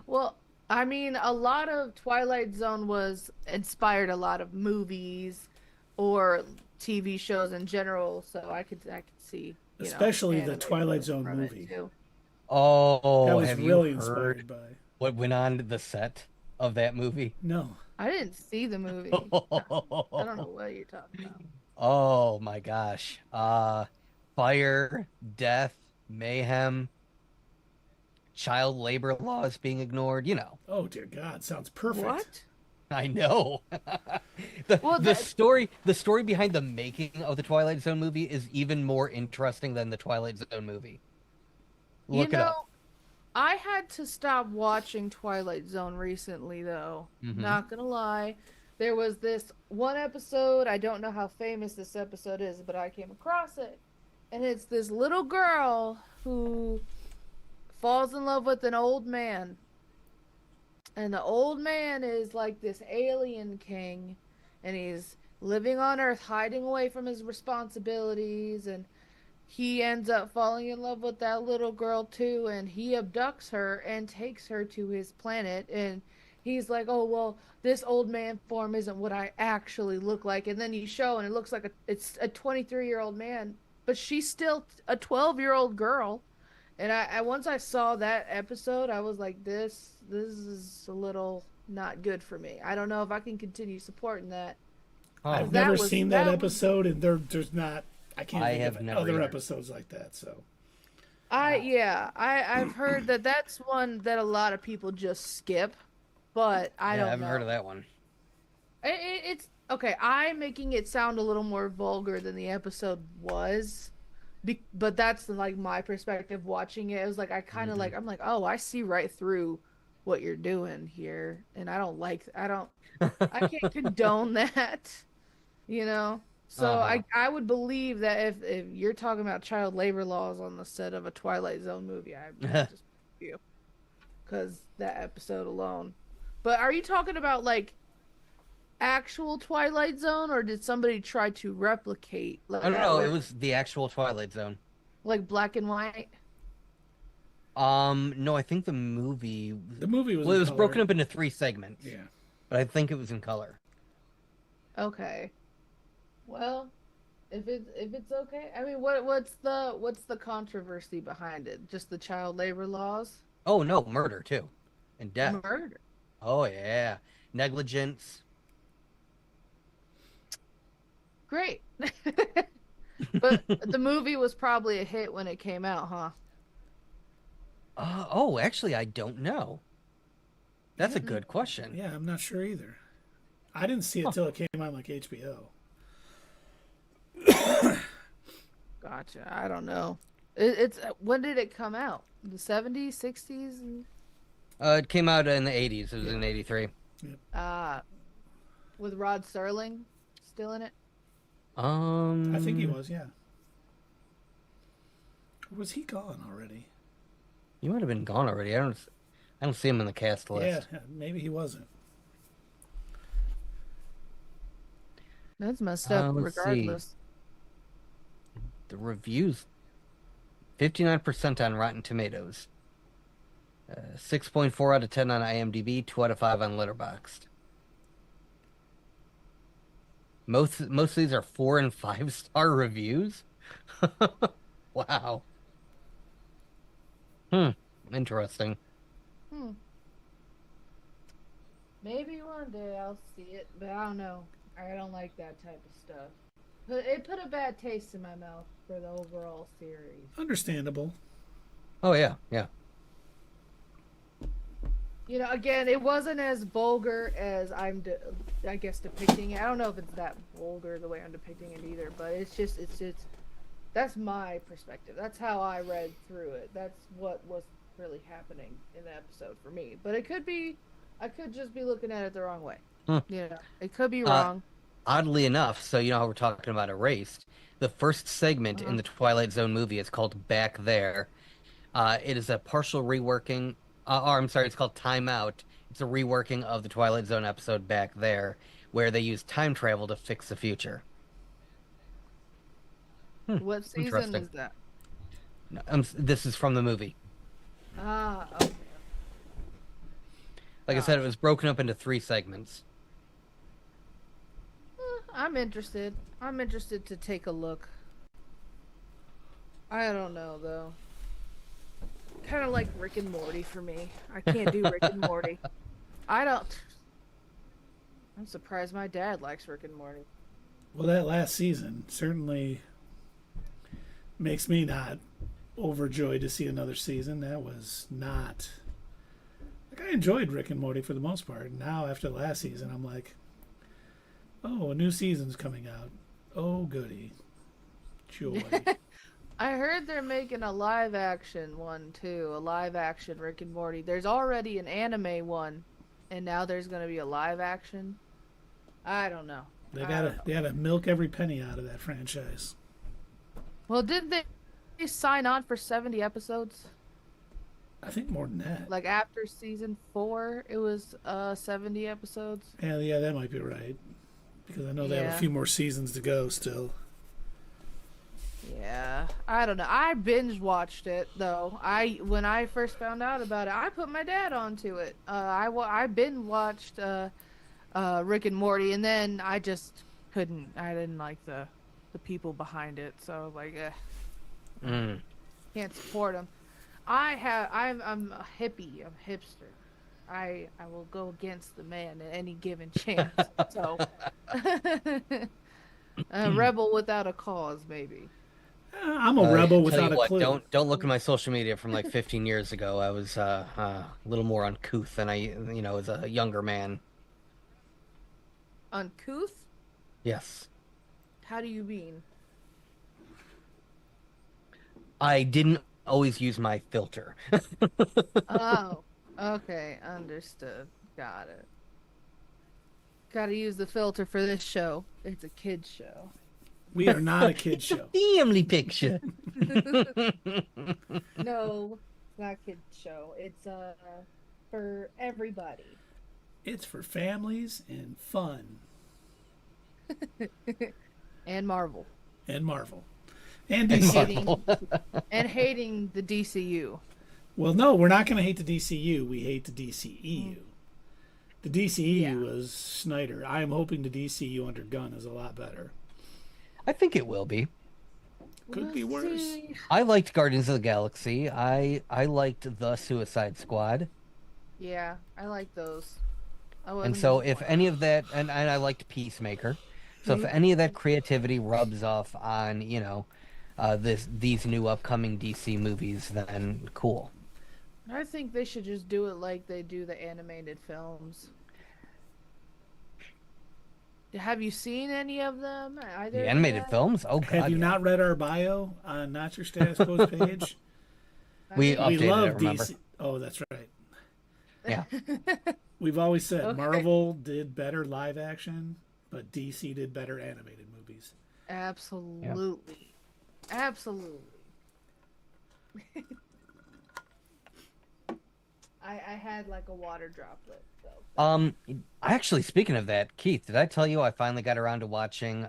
Speaker 2: Well, I mean, a lot of Twilight Zone was inspired a lot of movies or TV shows in general, so I could see,
Speaker 3: Especially the
Speaker 2: anime
Speaker 3: Twilight Zone
Speaker 2: from it,
Speaker 3: movie.
Speaker 2: too.
Speaker 1: Oh,
Speaker 3: That was
Speaker 1: have
Speaker 3: really
Speaker 1: you heard
Speaker 3: inspired by.
Speaker 1: what went on the set of that movie?
Speaker 3: No.
Speaker 2: I didn't see the movie. I don't know what you're talking about.
Speaker 1: Oh my gosh. Fire, death, mayhem, child labor laws being ignored,
Speaker 3: Oh, dear God. Sounds perfect.
Speaker 2: What?
Speaker 1: I know. the
Speaker 2: Well,
Speaker 1: the story behind the making of the Twilight Zone movie is even more interesting than the Twilight Zone movie. Look it up.
Speaker 2: I had to stop watching Twilight Zone recently, though.
Speaker 1: Mhm.
Speaker 2: Not gonna lie. There was this one episode, I don't know how famous this episode is, but I came across it. And it's this little girl who falls in love with an old man. And the old man is like this alien king, and he's living on Earth, hiding away from his responsibilities, and he ends up falling in love with that little girl too, and he abducts her and takes her to his planet, and he's like, oh well, this old man form isn't what I actually look like. And then you show and it looks like it's a 23-year-old man, but she's still a 12-year-old girl. And I once I saw that episode, I was like, this is a little not good for me. I don't know if I can continue supporting that.
Speaker 1: Oh.
Speaker 3: I've
Speaker 2: That
Speaker 3: never
Speaker 2: was-
Speaker 3: seen
Speaker 2: that
Speaker 3: that
Speaker 2: was-
Speaker 3: episode, and there's not. I can't
Speaker 1: I
Speaker 3: think
Speaker 1: have
Speaker 3: of
Speaker 1: never
Speaker 3: other
Speaker 1: either.
Speaker 3: episodes like that. So
Speaker 2: I've heard that that's one that a lot of people just skip, but I
Speaker 1: Yeah,
Speaker 2: don't
Speaker 1: I haven't
Speaker 2: know.
Speaker 1: heard of that one.
Speaker 2: It's okay. I'm making it sound a little more vulgar than the episode was, but that's like my perspective watching it. It was like I kind of like I'm like, oh, I see right through what you're doing here, and I can't condone that, you know. So
Speaker 1: Uh-huh.
Speaker 2: I would believe that if you're talking about child labor laws on the set of a Twilight Zone movie, I would just you, because that episode alone. But are you talking about like actual Twilight Zone, or did somebody try to replicate like
Speaker 1: I don't know. It was the actual Twilight Zone.
Speaker 2: like black and white?
Speaker 1: No, I think the movie.
Speaker 3: the movie was.
Speaker 1: Well, it
Speaker 3: in
Speaker 1: was
Speaker 3: color.
Speaker 1: broken up into 3 segments.
Speaker 3: Yeah.
Speaker 1: But I think it was in color.
Speaker 2: Okay. Well, if it's okay, I mean, what's the controversy behind it? Just the child labor laws?
Speaker 1: Oh no, murder too, and death.
Speaker 2: Murder.
Speaker 1: Oh yeah, negligence.
Speaker 2: Great. But the movie was probably a hit when it came out, huh?
Speaker 1: Oh, actually, I don't know. That's a good question.
Speaker 3: Yeah, I'm not sure either. I didn't see it till it came on like HBO.
Speaker 2: Gotcha. I don't know. It's when did it come out? The 70s, 60s?
Speaker 1: It came out in the 80s. It was in 83.
Speaker 2: With Rod Serling still in it?
Speaker 3: I think he was, yeah. Or was he gone already?
Speaker 1: He might have been gone already. I don't see him in the cast list.
Speaker 3: Yeah, maybe he wasn't.
Speaker 2: That's messed up
Speaker 1: Let's see.
Speaker 2: regardless.
Speaker 1: The reviews, 59% on Rotten Tomatoes, 6.4 out of 10 on IMDb, 2 out of 5 on Letterboxd. Most of these are 4 and 5-star reviews. Wow. Interesting.
Speaker 2: Maybe one day I'll see it, but I don't know. I don't like that type of stuff. it put a bad taste in my mouth for the overall series.
Speaker 3: Understandable.
Speaker 1: Oh yeah, yeah.
Speaker 2: You know, again, it wasn't as vulgar as I guess depicting it. I don't know if it's that vulgar the way I'm depicting it either, but it's just that's my perspective. That's how I read through it. That's what was really happening in the episode for me. But it could be, I could just be looking at it the wrong way. You know, it could be wrong.
Speaker 1: Oddly enough, so you know how we're talking about erased. The first segment in the Twilight Zone movie is called Back There. It is a partial reworking. Or I'm sorry, it's called Time Out. It's a reworking of the Twilight Zone episode Back There, where they use time travel to fix the future.
Speaker 2: What season is that?
Speaker 1: This is from the movie.
Speaker 2: Ah, okay.
Speaker 1: Like I said, it was broken up into 3 segments.
Speaker 2: I'm interested. I'm interested to take a look. I don't know, though. Kind of like Rick and Morty for me. I can't do Rick and Morty. I don't. I'm surprised my dad likes Rick and Morty.
Speaker 3: Well, that last season certainly makes me not overjoyed to see another season. That was not. Like, I enjoyed Rick and Morty for the most part. Now, after the last season, I'm like, oh, a new season's coming out. Oh, goody. Joy.
Speaker 2: I heard they're making a live action one too, a live action Rick and Morty. There's already an anime one, and now there's gonna be a live action. I don't know.
Speaker 3: They gotta milk every penny out of that franchise.
Speaker 2: Well, didn't they sign on for 70 episodes?
Speaker 3: I think more than that.
Speaker 2: Like after season 4, it was 70 episodes.
Speaker 3: Yeah, that might be right. Because I know they have a few more seasons to go still.
Speaker 2: Yeah, I don't know. I binge watched it though. When I first found out about it, I put my dad onto it. I binge watched Rick and Morty, and then I just couldn't. I didn't like the people behind it, so I was like, can't support them. I'm a hippie. I'm a hipster. I will go against the man at any given chance. So, a rebel without a cause, maybe.
Speaker 3: I'm a rebel without a clue.
Speaker 1: Don't look at my social media from like 15 years ago. I was a little more uncouth than as a younger man.
Speaker 2: Uncouth?
Speaker 1: Yes.
Speaker 2: How do you mean?
Speaker 1: I didn't always use my filter.
Speaker 2: Oh, okay, understood. Got it. Gotta use the filter for this show. It's a kid's show.
Speaker 3: We are not a kid's show.
Speaker 1: Family picture.
Speaker 2: No, it's not a kid's show. It's for everybody.
Speaker 3: It's for families and fun.
Speaker 2: And Marvel.
Speaker 3: And Marvel. And DC.
Speaker 2: And hating the DCU.
Speaker 3: Well, no, we're not going to hate the DCU. We hate the DCEU. The DCEU was Snyder. I am hoping the DCU under Gunn is a lot better.
Speaker 1: I think it will be.
Speaker 3: Could be worse.
Speaker 1: I liked Guardians of the Galaxy. I liked the Suicide Squad.
Speaker 2: Yeah, I like those.
Speaker 1: And so if any of that, and I liked Peacemaker. So if any of that creativity rubs off on, these new upcoming DC movies, then cool.
Speaker 2: I think they should just do it like they do the animated films. Have you seen any of them?
Speaker 1: The animated films? Oh, God.
Speaker 3: Have you not read our bio on Not Your Status Quo page?
Speaker 1: We updated it, remember?
Speaker 3: DC. Oh, that's right.
Speaker 1: Yeah.
Speaker 3: We've always said Marvel did better live action, but DC did better animated movies.
Speaker 2: Absolutely. Yeah. Absolutely. I had like a water droplet. So.
Speaker 1: Actually, speaking of that, Keith, did I tell you I finally got around to watching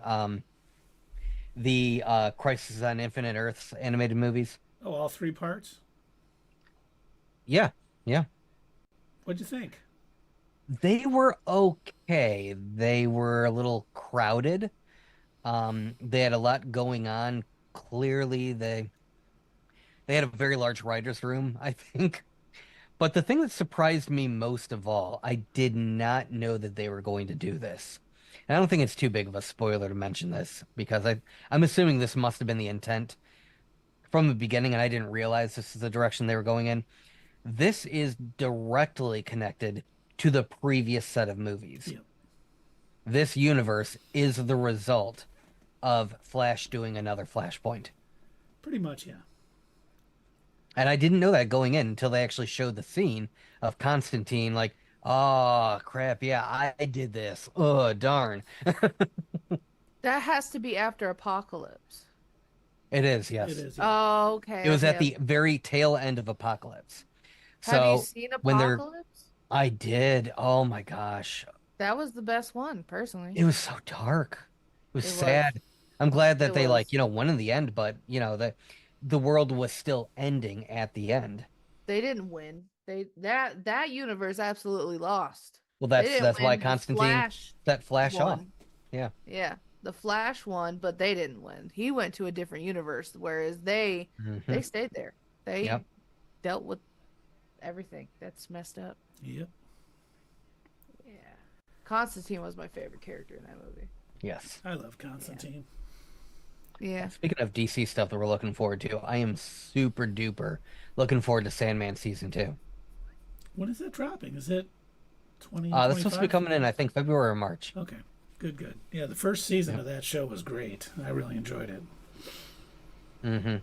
Speaker 1: the Crisis on Infinite Earths animated movies?
Speaker 3: Oh, all 3 parts?
Speaker 1: Yeah.
Speaker 3: What'd you think?
Speaker 1: They were okay. They were a little crowded. They had a lot going on. Clearly, they had a very large writer's room, I think. But the thing that surprised me most of all, I did not know that they were going to do this. And I don't think it's too big of a spoiler to mention this because I'm assuming this must have been the intent from the beginning, and I didn't realize this is the direction they were going in. This is directly connected to the previous set of movies.
Speaker 3: Yeah.
Speaker 1: This universe is the result of Flash doing another Flashpoint.
Speaker 3: Pretty much, yeah.
Speaker 1: And I didn't know that going in until they actually showed the scene of Constantine, like, oh, crap, yeah, I did this. Oh, darn.
Speaker 2: That has to be after Apocalypse.
Speaker 1: It is, yes.
Speaker 3: It is. Yeah.
Speaker 2: Oh, okay.
Speaker 1: It was
Speaker 2: okay,
Speaker 1: at the very tail end of Apocalypse.
Speaker 2: Have
Speaker 1: So
Speaker 2: you seen
Speaker 1: when
Speaker 2: Apocalypse?
Speaker 1: I did. Oh my gosh.
Speaker 2: That was the best one, personally.
Speaker 1: It was so dark. It was
Speaker 2: It was.
Speaker 1: sad. I'm glad that
Speaker 2: It
Speaker 1: they
Speaker 2: was.
Speaker 1: won in the end, but the world was still ending at the end.
Speaker 2: They didn't win. That universe absolutely lost.
Speaker 1: Well,
Speaker 2: They didn't
Speaker 1: that's why
Speaker 2: win. The
Speaker 1: Constantine
Speaker 2: Flash
Speaker 1: set Flash off.
Speaker 2: won.
Speaker 1: Yeah.
Speaker 2: Yeah. The Flash won, but they didn't win. He went to a different universe, whereas they
Speaker 1: Mhm.
Speaker 2: stayed there. They
Speaker 1: Yep.
Speaker 2: dealt with everything that's messed up.
Speaker 3: Yep.
Speaker 2: Yeah. Constantine was my favorite character in that movie.
Speaker 1: Yes.
Speaker 3: I love Constantine.
Speaker 2: Yeah.
Speaker 1: Speaking of DC stuff that we're looking forward to, I am super duper looking forward to Sandman season 2.
Speaker 3: When is that dropping? Is it 20?
Speaker 1: That's supposed to be coming in, I think, February or March.
Speaker 3: Okay. Good. Yeah, the first season of that show was great. I really enjoyed it.
Speaker 1: Mm-hmm.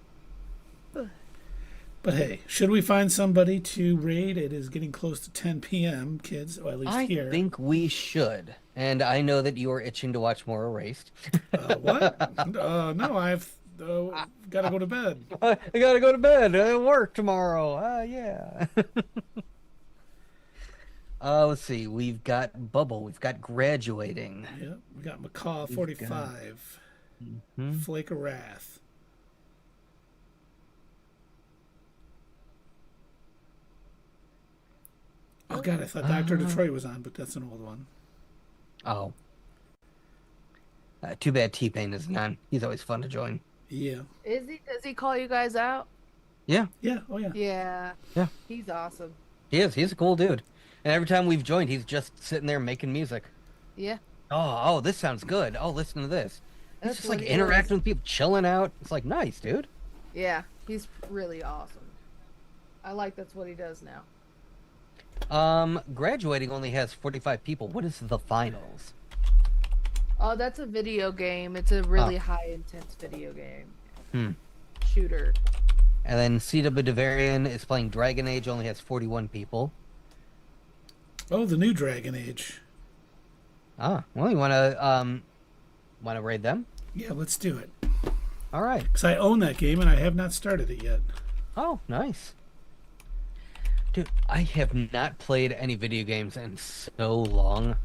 Speaker 3: But hey, should we find somebody to raid? It is getting close to 10 p.m., kids, or at least here.
Speaker 1: I think we should. And I know that you are itching to watch more Erased.
Speaker 3: What? No, I've got to go to bed.
Speaker 1: I gotta go to bed. I work tomorrow. Yeah. Let's see. We've got Bubble. We've got Graduating.
Speaker 3: Yeah, we got Macaw 45. Flake of Wrath. Oh God, I thought Dr. Detroit was on, but that's an old one.
Speaker 1: Oh. Too bad T-Pain isn't on. He's always fun to join.
Speaker 3: Yeah.
Speaker 2: Is he? Does he call you guys out?
Speaker 1: Yeah.
Speaker 3: Yeah. Oh yeah.
Speaker 2: Yeah.
Speaker 1: Yeah.
Speaker 2: He's awesome.
Speaker 1: He is. He's a cool dude. And every time we've joined, he's just sitting there making music.
Speaker 2: Yeah.
Speaker 1: Oh, this sounds good. Oh, listen to this. He's
Speaker 2: That's
Speaker 1: just
Speaker 2: what
Speaker 1: like
Speaker 2: he
Speaker 1: interacting with people, chilling out. It's like, nice, dude.
Speaker 2: Yeah. He's really awesome. I like that's what he does now.
Speaker 1: Graduating only has 45 people. What is the finals?
Speaker 2: Oh, that's a video game. It's a really high intense video game. Shooter.
Speaker 1: And then CW Devarian is playing Dragon Age, only has 41 people.
Speaker 3: Oh, the new Dragon Age.
Speaker 1: Ah, well, you wanna raid them?
Speaker 3: Yeah, let's do it.
Speaker 1: All right.
Speaker 3: Because I own that game and I have not started it yet.
Speaker 1: Oh, nice. Dude, I have not played any video games in so long.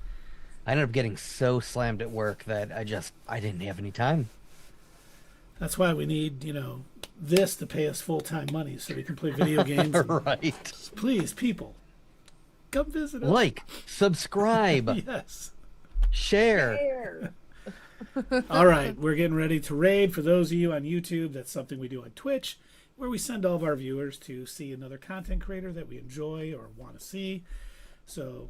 Speaker 1: I ended up getting so slammed at work that I didn't have any time.
Speaker 3: That's why we need, this to pay us full-time money so we can play video games.
Speaker 1: Right.
Speaker 3: Please, people, come visit us.
Speaker 1: Like, subscribe,
Speaker 3: Yes.
Speaker 1: share.
Speaker 3: All right, we're getting ready to raid. For those of you on YouTube, that's something we do on Twitch, where we send all of our viewers to see another content creator that we enjoy or want to see. So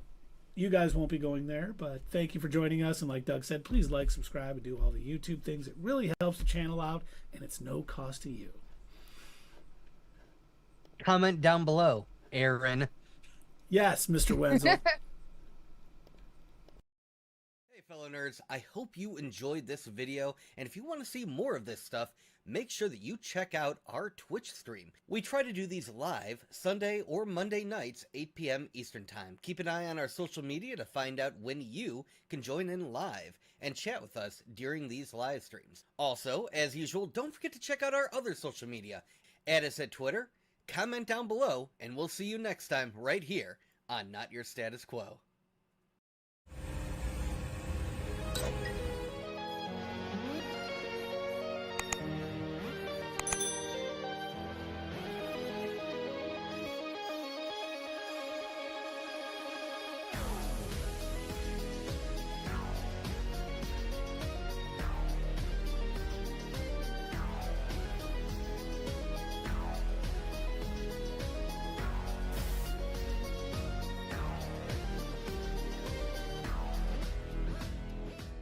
Speaker 3: you guys won't be going there, but thank you for joining us. And like Doug said, please like, subscribe, and do all the YouTube things. It really helps the channel out, and it's no cost to you.
Speaker 1: Comment down below, Aaron.
Speaker 3: Yes, Mr. Wenzel.
Speaker 1: Hey fellow nerds, I hope you enjoyed this video, and if you want to see more of this stuff, make sure that you check out our Twitch stream. We try to do these live Sunday or Monday nights, 8 p.m. Eastern Time. Keep an eye on our social media to find out when you can join in live and chat with us during these live streams. Also, as usual, don't forget to check out our other social media. Add us at Twitter, comment down below, and we'll see you next time right here on Not Your Status Quo.